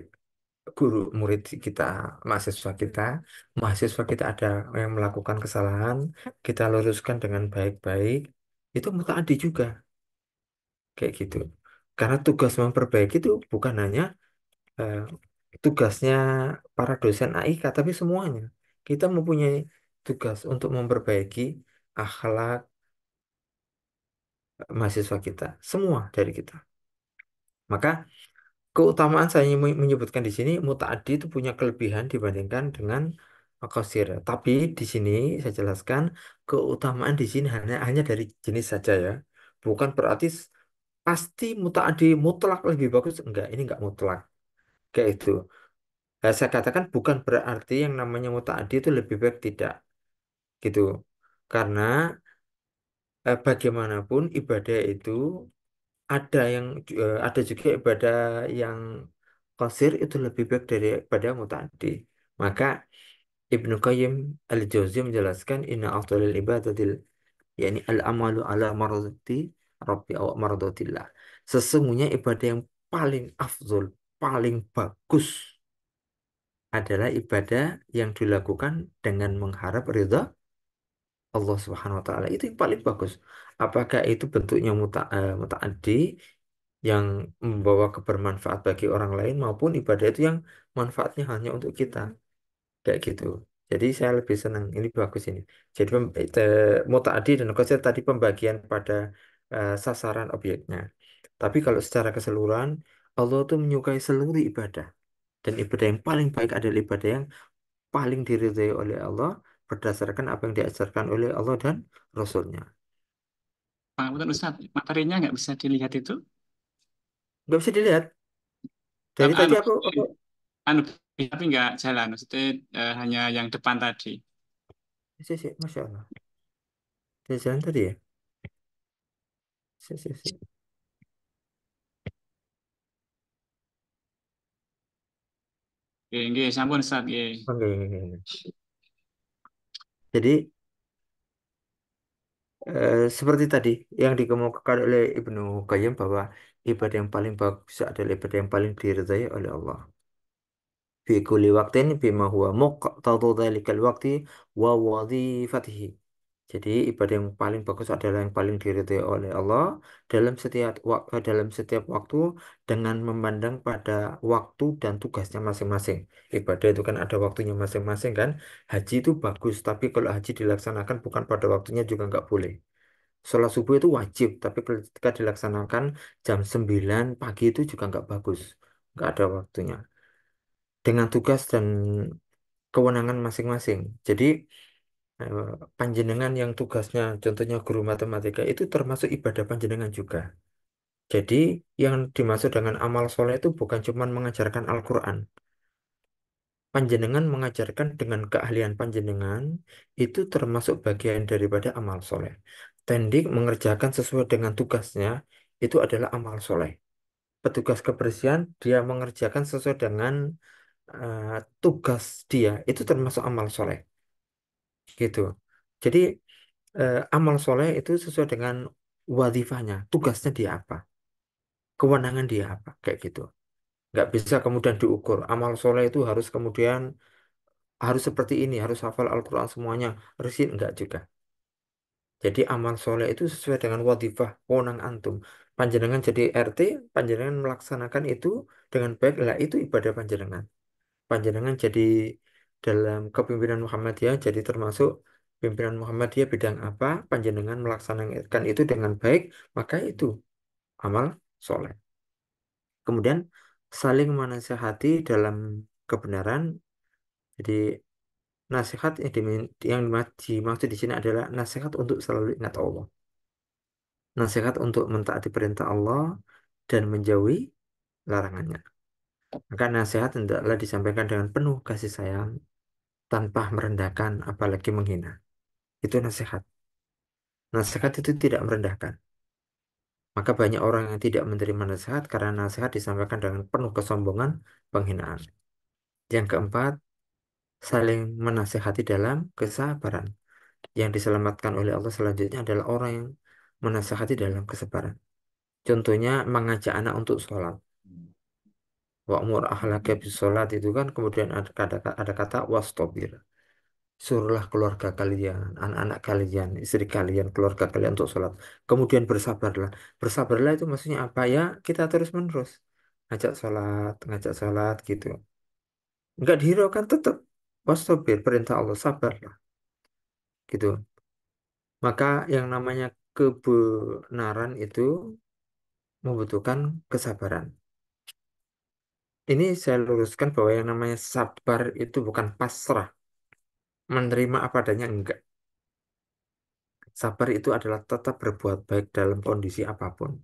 guru murid kita, mahasiswa kita ada yang melakukan kesalahan, kita luruskan dengan baik-baik, itu mutaati juga kayak gitu. Karena tugas memperbaiki itu bukan hanya eh, tugasnya para dosen AIK, tapi semuanya. Kita mempunyai tugas untuk memperbaiki akhlak mahasiswa kita, semua dari kita. Maka keutamaan saya menyebutkan di sini mutaaddi itu punya kelebihan dibandingkan dengan qasir. Tapi di sini saya jelaskan keutamaan di sini hanya dari jenis saja ya. Bukan berarti pasti mutaaddi mutlak lebih bagus. Enggak, ini enggak mutlak. Kayak itu. Saya katakan bukan berarti yang namanya mutaaddi itu lebih baik tidak gitu. Karena bagaimanapun ibadah itu ada juga ibadah yang qasir itu lebih baik daripada mutaaddi. Maka Ibnu Qayyim al-Jauziyah menjelaskan inna afdhalil ibadatil yakni al-amalu ala mardati rabbi aw mardatillah. Sesungguhnya ibadah yang paling afdol, paling bagus adalah ibadah yang dilakukan dengan mengharap ridha Allah Subhanahu wa taala. Itu yang paling bagus. Apakah itu bentuknya mutaaddi yang membawa kebermanfaat bagi orang lain maupun ibadah itu yang manfaatnya hanya untuk kita kayak gitu. Jadi saya lebih senang ini bagus ini. Jadi mutaaddi dan qasir tadi pembagian pada sasaran objeknya. Tapi kalau secara keseluruhan Allah tuh menyukai seluruh ibadah dan ibadah yang paling baik adalah ibadah yang paling diridhai oleh Allah berdasarkan apa yang diajarkan oleh Allah dan Rasulnya. Pak Ustaz, materinya nggak bisa dilihat itu? Nggak bisa dilihat. Dari tadi Anu, aku anu, tapi nggak jalan. Maksudnya hanya yang depan tadi. sih, Masya Allah. Dari jalan tadi ya. Sih. Oke, nggih, sampun Ustaz, nggih. Oke. Jadi Seperti tadi yang dikemukakan oleh Ibnu Qayyim bahwa ibadah yang paling bagus adalah ibadah yang paling diridhai oleh Allah. Fi kulli waqtin bima huwa muqtadu dzalikal waqti wa wadhifatihi. Jadi ibadah yang paling bagus adalah yang paling diridhai oleh Allah dalam setiap waktu dengan memandang pada waktu dan tugasnya masing-masing. Ibadah itu kan ada waktunya masing-masing kan. Haji itu bagus, tapi kalau haji dilaksanakan bukan pada waktunya juga nggak boleh. Sholat subuh itu wajib, tapi ketika dilaksanakan jam 9 pagi itu juga nggak bagus. Nggak ada waktunya. Dengan tugas dan kewenangan masing-masing. Jadi eh, panjenengan yang tugasnya contohnya guru matematika itu termasuk ibadah panjenengan juga. Jadi yang dimaksud dengan amal soleh itu bukan cuma mengajarkan Al-Quran. Panjenengan mengajarkan dengan keahlian panjenengan itu termasuk bagian daripada amal soleh. Tendik mengerjakan sesuai dengan tugasnya itu adalah amal soleh. Petugas kebersihan dia mengerjakan sesuai dengan tugas dia itu termasuk amal soleh gitu. Jadi amal soleh itu sesuai dengan wadifahnya, tugasnya dia apa, kewenangan dia apa, kayak gitu. Nggak bisa kemudian diukur. Amal soleh itu harus kemudian harus seperti ini, harus hafal Al-Quran semuanya, harus ini. Enggak juga. Jadi amal soleh itu sesuai dengan wadifah, wewenang antum. Panjenengan jadi RT, panjenengan melaksanakan itu dengan baik, lah itu ibadah panjenengan. Panjenengan jadi dalam kepemimpinan Muhammadiyah, jadi termasuk pimpinan Muhammadiyah bidang apa, panjenengan melaksanakan itu dengan baik, maka itu amal soleh. Kemudian saling menasihati dalam kebenaran. Jadi nasihat yang dimaksud di sini adalah nasihat untuk selalu ingat Allah. Nasihat untuk mentaati perintah Allah dan menjauhi larangannya. Maka nasihat hendaklah disampaikan dengan penuh kasih sayang tanpa merendahkan apalagi menghina. Itu nasihat. Nasihat itu tidak merendahkan. Maka banyak orang yang tidak menerima nasihat karena nasihat disampaikan dengan penuh kesombongan, penghinaan. Yang keempat, saling menasihati dalam kesabaran. Yang diselamatkan oleh Allah selanjutnya adalah orang yang menasihati dalam kesabaran. Contohnya mengajak anak untuk sholat. Wa'mur ahlaka bis sholat itu kan kemudian ada kata wastobir. Suruhlah keluarga kalian, anak-anak kalian, istri kalian, keluarga kalian untuk sholat. Kemudian bersabarlah. Bersabarlah itu maksudnya apa ya? Kita terus menerus ngajak sholat gitu. Enggak dihiraukan tetap. Wastobir, perintah Allah, sabarlah. Gitu. Maka yang namanya kebenaran itu membutuhkan kesabaran. Ini saya luruskan bahwa yang namanya sabar itu bukan pasrah, menerima apa adanya, enggak. Sabar itu adalah tetap berbuat baik dalam kondisi apapun.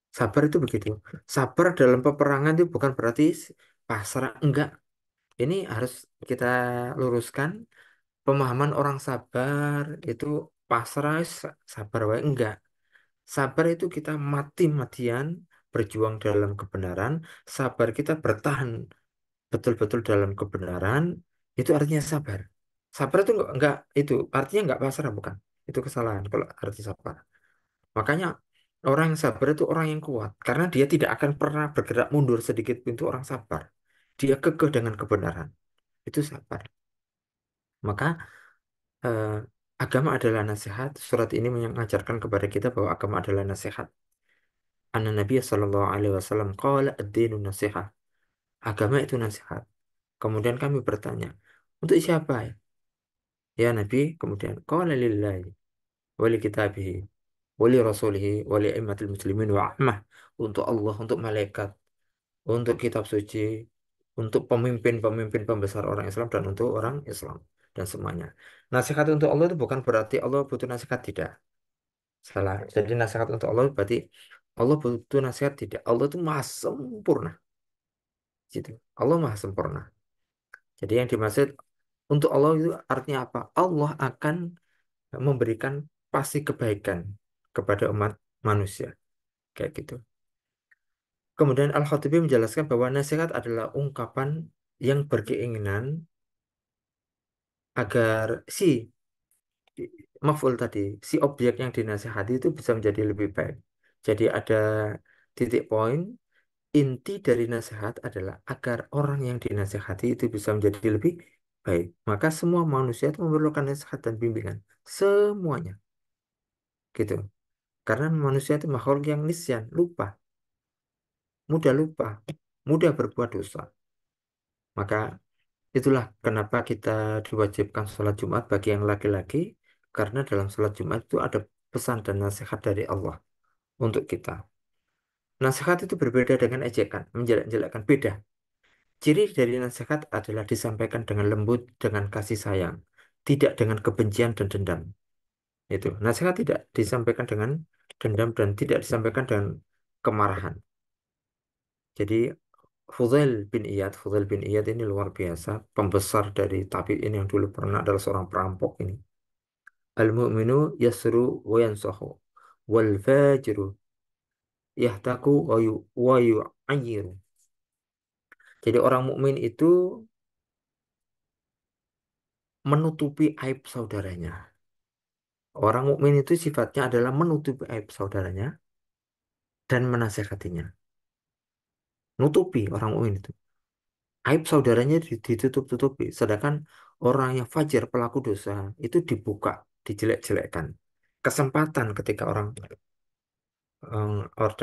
Sabar itu begitu. Sabar dalam peperangan itu bukan berarti pasrah, enggak. Ini harus kita luruskan. Pemahaman orang sabar itu pasrah, sabar wae, enggak. Sabar itu kita mati-matian berjuang dalam kebenaran. Sabar kita bertahan betul-betul dalam kebenaran. Itu artinya sabar. Sabar itu enggak itu artinya enggak pasrah, bukan. Itu kesalahan kalau arti sabar. Makanya orang yang sabar itu orang yang kuat karena dia tidak akan pernah bergerak mundur sedikit pun, itu orang sabar. Dia kekeh dengan kebenaran. Itu sabar. Maka eh, agama adalah nasihat. Surat ini mengajarkan kepada kita bahwa agama adalah nasihat. Anna Nabi Sallallahu Alaihi Wasallam qala ad-dinu nasihat. Agama itu nasihat. Kemudian kami bertanya, untuk siapa ya? Ya Nabi, kemudian qala lillahi wa li kitabihi wa li rasulihi wa li immatil muslimin wa ahmah. Untuk Allah, untuk malaikat, untuk kitab suci, untuk pemimpin-pemimpin pembesar orang Islam dan untuk orang Islam dan semuanya. Nasihat untuk Allah itu bukan berarti Allah butuh nasihat, tidak. Salah. Jadi nasihat untuk Allah berarti Allah butuh nasihat, tidak. Allah itu maha sempurna. Gitu. Allah maha sempurna. Jadi yang dimaksud untuk Allah itu artinya apa? Allah akan memberikan pasti kebaikan kepada umat manusia. Kayak gitu. Kemudian Al-Khattabi menjelaskan bahwa nasihat adalah ungkapan yang berkeinginan agar si maf'ul tadi, si objek yang dinasihati itu bisa menjadi lebih baik. Jadi ada titik poin, inti dari nasihat adalah agar orang yang dinasihati itu bisa menjadi lebih baik. Maka semua manusia itu memerlukan nasihat dan bimbingan. Semuanya. Gitu. Karena manusia itu makhluk yang nisyan, lupa, mudah berbuat dosa. Maka itulah kenapa kita diwajibkan sholat Jumat bagi yang laki-laki, karena dalam sholat Jumat itu ada pesan dan nasihat dari Allah untuk kita. Nasihat itu berbeda dengan ejekan, menjelek-jelekkan, beda. Ciri dari nasihat adalah disampaikan dengan lembut, dengan kasih sayang, tidak dengan kebencian dan dendam. Itu nasihat tidak disampaikan dengan dendam dan tidak disampaikan dengan kemarahan. Jadi Fudail bin Iyad ini luar biasa, pembesar dari tabi'in yang dulu pernah adalah seorang perampok ini. Al-mu'minu yasru wa yansahu, wal fajiru yahtaku wa yu'ayyiru. Jadi orang mukmin itu menutupi aib saudaranya. Orang mukmin itu sifatnya adalah menutupi aib saudaranya dan menasehatinya. Nutupi orang mukmin itu. Aib saudaranya ditutup-tutupi. Sedangkan orang yang fajir pelaku dosa itu dibuka, dijelek-jelekkan. Kesempatan ketika ada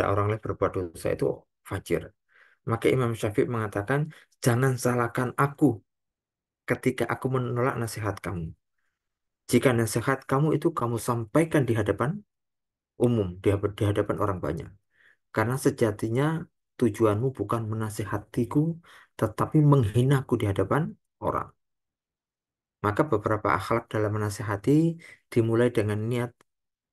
orang lain berbuat dosa itu fajir. Maka Imam Syafi'i mengatakan, jangan salahkan aku ketika aku menolak nasihat kamu. Jika nasihat kamu itu kamu sampaikan di hadapan umum, di hadapan orang banyak. Karena sejatinya tujuanmu bukan menasihatiku, tetapi menghinaku di hadapan orang. Maka beberapa akhlak dalam menasihati dimulai dengan niat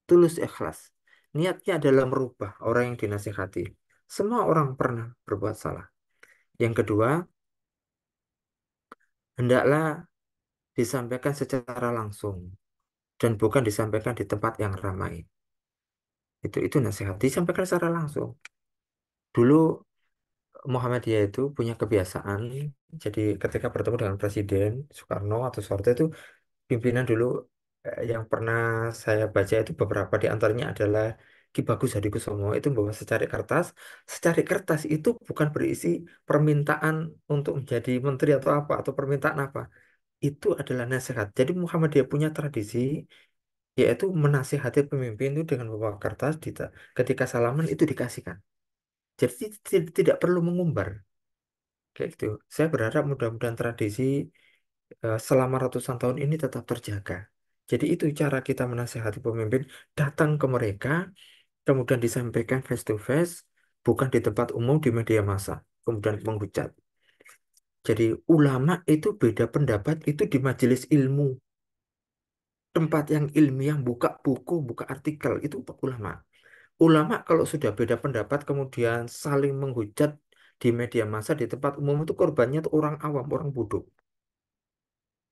tulus ikhlas. Niatnya adalah merubah orang yang dinasihati. Semua orang pernah berbuat salah. Yang kedua, hendaklah disampaikan secara langsung dan bukan disampaikan di tempat yang ramai. Itu nasihat disampaikan secara langsung. Dulu Muhammadiyah itu punya kebiasaan, jadi ketika bertemu dengan Presiden Soekarno atau Soeharto itu pimpinan dulu yang pernah saya baca itu beberapa di antaranya adalah Ki Bagus Hadikusumo itu membawa secari kertas itu bukan berisi permintaan untuk menjadi menteri atau apa atau permintaan apa, itu adalah nasihat. Jadi Muhammadiyah punya tradisi yaitu menasihati pemimpin itu dengan membawa kertas ketika salaman itu dikasihkan. Jadi tidak perlu mengumbar. Kayak gitu. Saya berharap mudah-mudahan tradisi selama ratusan tahun ini tetap terjaga. Jadi itu cara kita menasihati pemimpin, datang ke mereka, kemudian disampaikan face to face, bukan di tempat umum di media massa, kemudian menghujat. Jadi ulama itu beda pendapat itu di majelis ilmu, tempat yang ilmiah, buka buku, buka artikel, itu ulama. Ulama kalau sudah beda pendapat kemudian saling menghujat di media massa di tempat umum itu korbannya tuh orang awam, orang bodoh.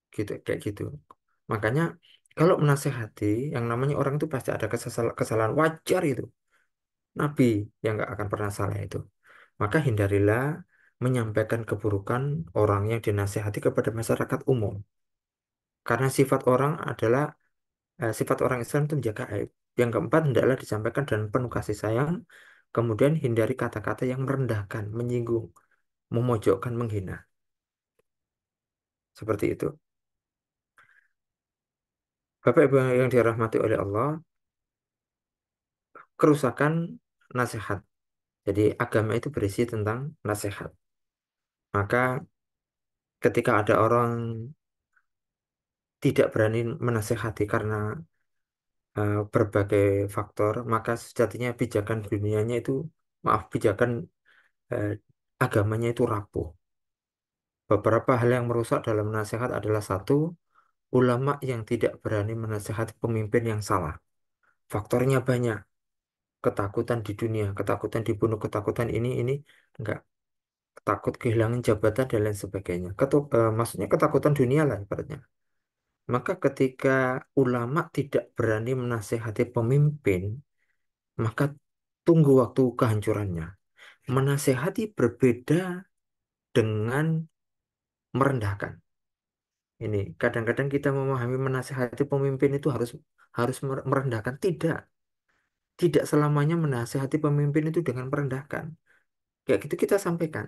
Gitu kayak gitu. Makanya kalau menasehati yang namanya orang itu pasti ada kesalahan wajar itu. Nabi yang nggak akan pernah salah itu. Maka hindarilah menyampaikan keburukan orang yang dinasehati kepada masyarakat umum. Karena sifat orang Islam itu menjaga aib. Yang keempat, hendaklah disampaikan dengan penuh kasih sayang. Kemudian hindari kata-kata yang merendahkan, menyinggung, memojokkan, menghina. Seperti itu. Bapak Ibu yang dirahmati oleh Allah, kerusakan nasihat. Jadi agama itu berisi tentang nasihat. Maka ketika ada orang tidak berani menasehati karena berbagai faktor, maka sejatinya pijakan dunianya itu, pijakan eh, agamanya itu rapuh. Beberapa hal yang merusak dalam nasihat adalah satu, ulama yang tidak berani menasehati pemimpin yang salah. Faktornya banyak, ketakutan di dunia, ketakutan dibunuh, ketakutan ini, enggak. Takut kehilangan jabatan dan lain sebagainya. Maksudnya ketakutan dunia lah ibaratnya. Maka ketika ulama tidak berani menasehati pemimpin, maka tunggu waktu kehancurannya. Menasehati berbeda dengan merendahkan. Ini kadang-kadang kita memahami menasihati pemimpin itu harus harus merendahkan. Tidak, tidak selamanya menasihati pemimpin itu dengan merendahkan. Kayak gitu kita sampaikan,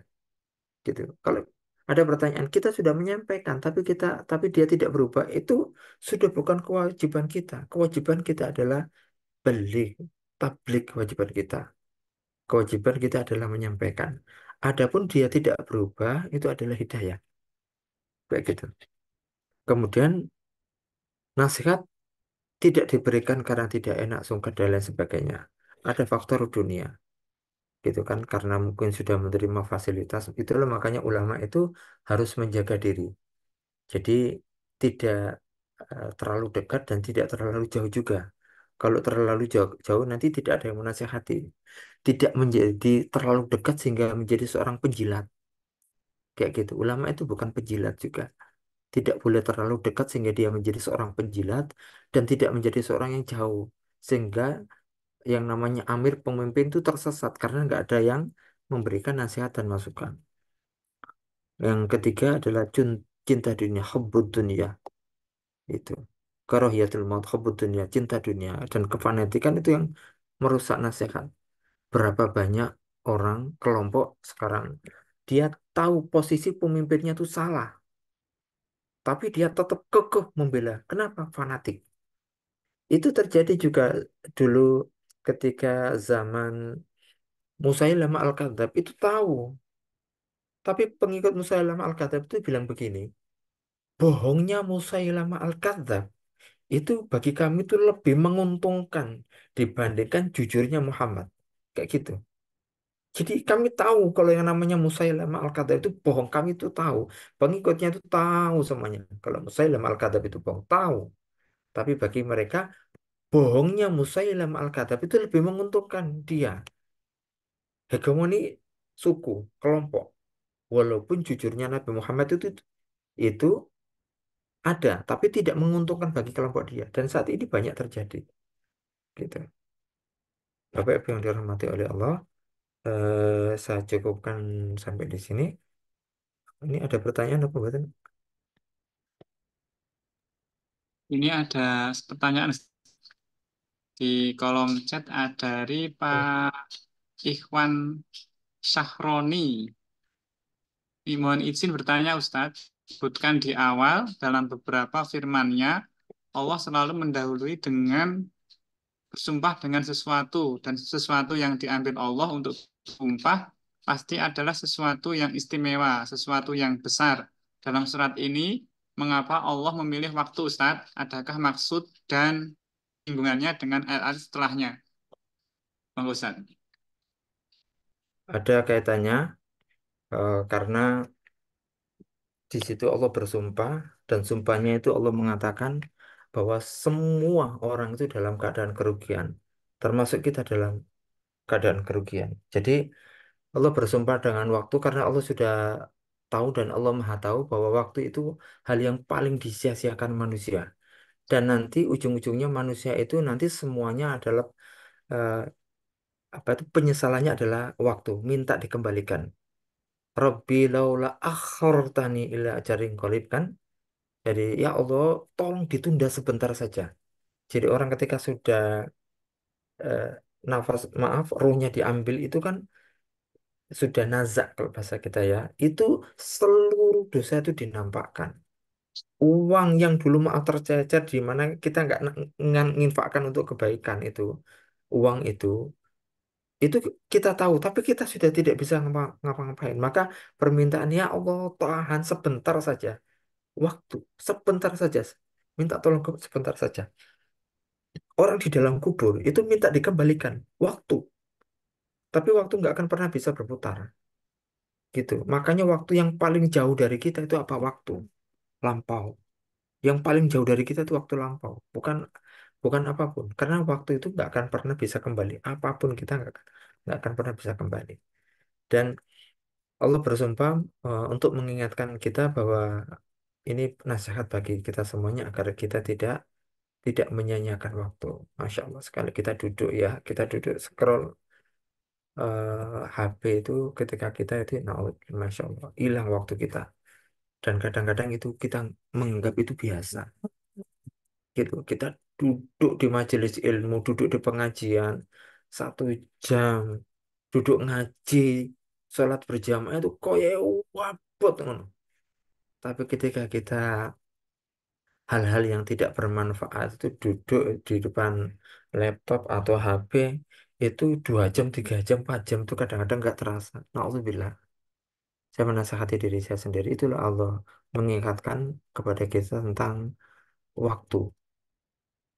gitu. Kalau ada pertanyaan, kita sudah menyampaikan, tapi dia tidak berubah, itu sudah bukan kewajiban kita. Kewajiban kita adalah beli, tablik kewajiban kita. Kewajiban kita adalah menyampaikan. Adapun dia tidak berubah, itu adalah hidayah. Kayak gitu. Kemudian nasihat tidak diberikan karena tidak enak, sungkan, dan lain sebagainya. Ada faktor dunia, gitu kan? Karena mungkin sudah menerima fasilitas, itulah makanya ulama itu harus menjaga diri. Jadi tidak terlalu dekat dan tidak terlalu jauh juga. Kalau terlalu jauh, jauh nanti tidak ada yang menasihati. Tidak menjadi terlalu dekat sehingga menjadi seorang penjilat. Kayak gitu. Ulama itu bukan penjilat juga. Tidak boleh terlalu dekat sehingga dia menjadi seorang penjilat dan tidak menjadi seorang yang jauh. Sehingga yang namanya amir pemimpin itu tersesat karena nggak ada yang memberikan nasihat dan masukan. Yang ketiga adalah cinta dunia, hubbud dunia itu. Karahiyatul maut, hubbud dunia, cinta dunia dan kefanatikan itu yang merusak nasihat. Berapa banyak orang kelompok sekarang dia tahu posisi pemimpinnya itu salah, tapi dia tetap kekeh membela. Kenapa? Fanatik. Itu terjadi juga dulu ketika zaman Musailamah Al-Kadzab itu tahu. Tapi pengikut Musailamah Al-Kadzab itu bilang begini, bohongnya Musailamah Al-Kadzab itu bagi kami itu lebih menguntungkan dibandingkan jujurnya Muhammad. Kayak gitu. Jadi kami tahu kalau yang namanya Musailamah Al-Kadzab itu bohong, kami itu tahu. Pengikutnya itu tahu semuanya. Kalau Musailamah Al-Kadzab itu bohong, tahu. Tapi bagi mereka, bohongnya Musailamah Al-Kadzab itu lebih menguntungkan dia. Hegemoni suku, kelompok. Walaupun jujurnya Nabi Muhammad itu ada, tapi tidak menguntungkan bagi kelompok dia. Dan saat ini banyak terjadi. Gitu. Bapak Ibu yang dirahmati oleh Allah, saya cukupkan sampai di sini. Ini ada pertanyaan apa buatan? Ini ada pertanyaan di kolom chat ada dari Pak Ikhwan Sahroni. Mohon izin bertanya Ustadz, sebutkan di awal dalam beberapa firman-Nya Allah selalu mendahului dengan bersumpah dengan sesuatu dan sesuatu yang diambil Allah untuk sumpah pasti adalah sesuatu yang istimewa, sesuatu yang besar. Dalam surat ini, mengapa Allah memilih waktu Ustadz? Adakah maksud dan hubungannya dengan ayat-ayat setelahnya? Bang Ustadz. Ada kaitannya karena di situ Allah bersumpah dan sumpahnya itu Allah mengatakan bahwa semua orang itu dalam keadaan kerugian, termasuk kita dalam keadaan kerugian. Jadi Allah bersumpah dengan waktu karena Allah sudah tahu dan Allah Maha tahu bahwa waktu itu hal yang paling disia-siakan manusia. Dan nanti ujung-ujungnya manusia itu nanti semuanya adalah eh, apa itu penyesalannya adalah waktu, minta dikembalikan. Rabbi laula akhartani ila ajarin qarib kan. Jadi ya Allah tolong ditunda sebentar saja. Jadi orang ketika sudah eh, nafas maaf ruhnya diambil itu kan sudah nazak kalau bahasa kita ya. Itu seluruh dosa itu dinampakkan. Uang yang dulu maaf tercecer di mana kita nggak nginfakkan untuk kebaikan uang itu kita tahu, tapi kita sudah tidak bisa ngapa-ngapain. Maka permintaan ya Allah tahan sebentar saja, waktu sebentar saja, minta tolong sebentar saja. Orang di dalam kubur itu minta dikembalikan waktu, tapi waktu nggak akan pernah bisa berputar, gitu. Makanya waktu yang paling jauh dari kita itu apa? Waktu lampau. Yang paling jauh dari kita itu waktu lampau, bukan bukan apapun. Karena waktu itu nggak akan pernah bisa kembali. Apapun kita nggak akan pernah bisa kembali. Dan Allah bersumpah untuk mengingatkan kita bahwa ini nasihat bagi kita semuanya agar kita tidak menyia-nyiakan waktu. Masya Allah sekali kita duduk ya, kita duduk scroll HP itu ketika kita itu, nah, Masya Allah hilang waktu kita. Dan kadang-kadang itu kita menganggap itu biasa. Gitu. Kita duduk di majelis ilmu, duduk di pengajian 1 jam, duduk ngaji, sholat berjamaah itu koyo wabot ngono. Tapi ketika kita hal-hal yang tidak bermanfaat itu duduk di depan laptop atau HP itu 2 jam, 3 jam, 4 jam itu kadang-kadang nggak terasa. Nauzubillah. Saya menasihati diri saya sendiri itulah Allah mengingatkan kepada kita tentang waktu.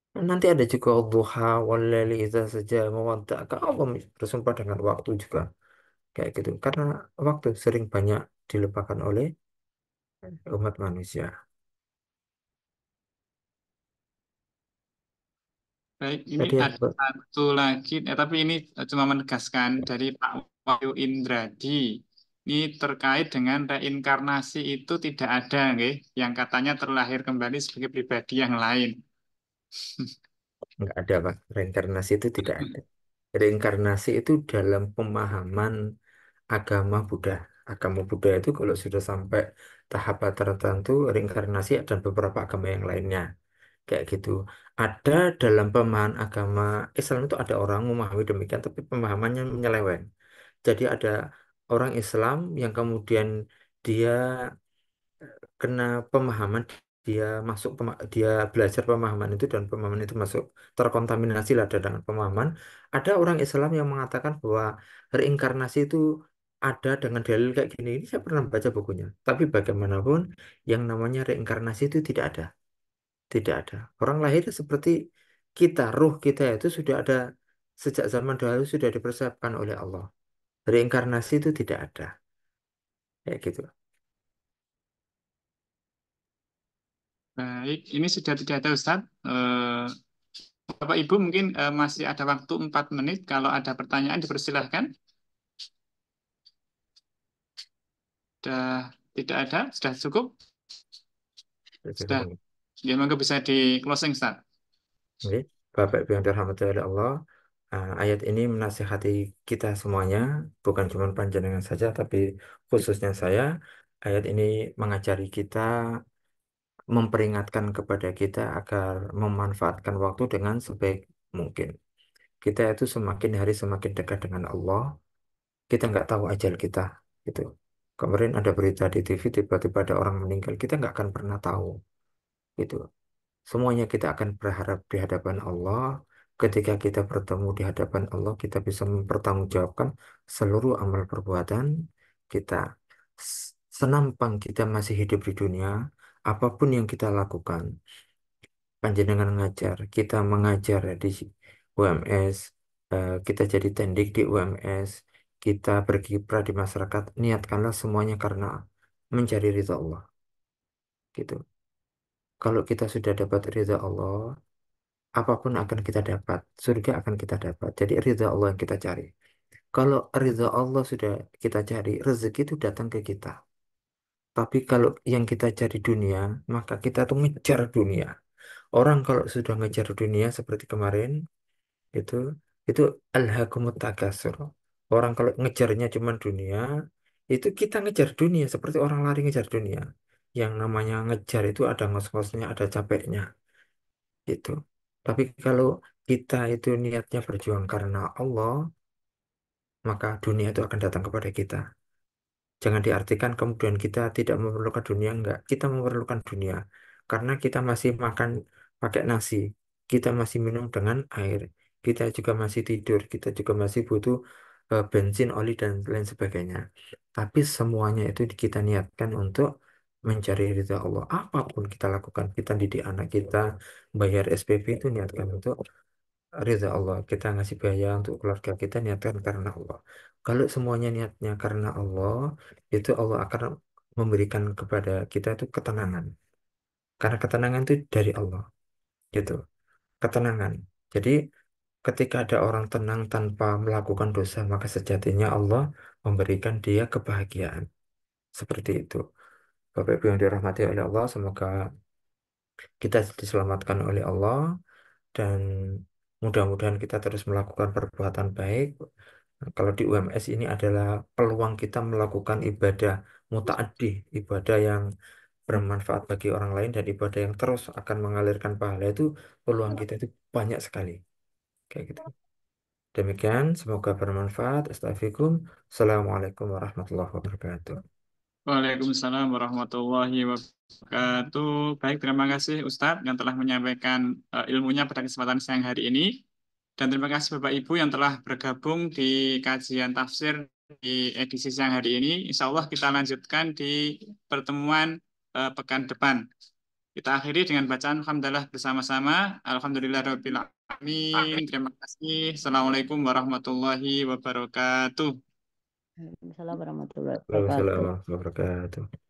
Nanti ada juga duha walaili idza saja mawadda'aka. Allah bersumpah dengan waktu juga kayak gitu. Karena waktu sering banyak dilupakan oleh umat manusia. Baik, ini Tadi ada satu lagi, tapi ini cuma menegaskan dari Pak Wahyu Indradi. Ini terkait dengan reinkarnasi itu tidak ada, nggih, yang katanya terlahir kembali sebagai pribadi yang lain. nggak ada Pak. Reinkarnasi itu tidak ada. Reinkarnasi itu dalam pemahaman agama Buddha. Agama Buddha itu kalau sudah sampai tahap tertentu, reinkarnasi dan beberapa agama yang lainnya. Kayak gitu. Ada dalam pemahaman agama Islam itu ada orang memahami demikian, tapi pemahamannya menyeleweng. Jadi ada orang Islam yang kemudian dia kena pemahaman, dia masuk dia belajar pemahaman itu dan pemahaman itu masuk terkontaminasi lah dengan pemahaman. Ada orang Islam yang mengatakan bahwa reinkarnasi itu ada dengan dalil kayak gini. Ini saya pernah baca bukunya. Tapi bagaimanapun yang namanya reinkarnasi itu tidak ada. Tidak ada. Orang lahir seperti kita, ruh kita itu sudah ada sejak zaman dahulu sudah dipersiapkan oleh Allah. Reinkarnasi itu tidak ada. Kayak gitu. Baik, ini sudah tidak ada Ustadz. Bapak Ibu mungkin masih ada waktu 4 menit. Kalau ada pertanyaan dipersilahkan. Sudah tidak ada? Sudah cukup? Sudah. Ya, monggo bisa di closing, Ustadz. Oke. Bapak Ibu yang dirahmati oleh Allah, ayat ini menasihati kita semuanya, bukan cuma panjenengan saja, tapi khususnya saya. Ayat ini mengajari kita, memperingatkan kepada kita agar memanfaatkan waktu dengan sebaik mungkin. Kita itu semakin hari semakin dekat dengan Allah, kita nggak tahu ajal kita. Gitu. Kemarin ada berita di TV, tiba-tiba ada orang meninggal, kita nggak akan pernah tahu. Gitu. Semuanya kita akan berharap di hadapan Allah. Ketika kita bertemu di hadapan Allah, kita bisa mempertanggungjawabkan seluruh amal perbuatan kita. Senampang kita masih hidup di dunia, apapun yang kita lakukan, panjenengan ngajar, kita mengajar di UMS, kita jadi tendik di UMS, kita berkiprah di masyarakat, niatkanlah semuanya karena mencari ridha Allah. Gitu. Kalau kita sudah dapat ridha Allah, apapun akan kita dapat, surga akan kita dapat. Jadi ridha Allah yang kita cari. Kalau ridha Allah sudah kita cari, rezeki itu datang ke kita. Tapi kalau yang kita cari dunia, maka kita tuh ngejar dunia. Orang kalau sudah ngejar dunia seperti kemarin, itu itu alhaakumut takasur. Orang kalau ngejarnya cuma dunia, itu kita ngejar dunia seperti orang lari ngejar dunia. Yang namanya ngejar itu ada ngos-ngosnya, ada capeknya. Gitu. Tapi kalau kita itu niatnya berjuang karena Allah, maka dunia itu akan datang kepada kita. Jangan diartikan kemudian kita tidak memerlukan dunia, enggak. Kita memerlukan dunia. Karena kita masih makan pakai nasi. Kita masih minum dengan air. Kita juga masih tidur. Kita juga masih butuh bensin, oli, dan lain sebagainya. Tapi semuanya itu kita niatkan untuk mencari ridha Allah. Apapun kita lakukan, kita didik anak kita, bayar SPP itu niatkan untuk ridha Allah. Kita ngasih biaya untuk keluarga kita niatkan karena Allah. Kalau semuanya niatnya karena Allah, itu Allah akan memberikan kepada kita itu ketenangan. Karena ketenangan itu dari Allah, gitu. Ketenangan. Jadi ketika ada orang tenang tanpa melakukan dosa, maka sejatinya Allah memberikan dia kebahagiaan. Seperti itu. Bapak Ibu yang dirahmati oleh Allah, semoga kita diselamatkan oleh Allah dan mudah-mudahan kita terus melakukan perbuatan baik Nah, kalau di UMS ini adalah peluang kita melakukan ibadah muta'addih, ibadah yang bermanfaat bagi orang lain dan ibadah yang terus akan mengalirkan pahala itu peluang kita itu banyak sekali. Kayak gitu. Demikian, semoga bermanfaat. Astaghfirullahaladzim. Assalamualaikum warahmatullahi wabarakatuh. Waalaikumsalam warahmatullahi wabarakatuh. Baik, terima kasih Ustadz yang telah menyampaikan ilmunya pada kesempatan siang hari ini. Dan terima kasih Bapak Ibu yang telah bergabung di kajian tafsir di edisi siang hari ini. Insya Allah kita lanjutkan di pertemuan pekan depan. Kita akhiri dengan bacaan Alhamdulillah bersama-sama. Alhamdulillahirabbil alamin. Terima kasih. Assalamualaikum warahmatullahi wabarakatuh. Waalaikumsalam warahmatullahi Waalaikumsalam wabarakatuh. warahmatullahi wabarakatuh.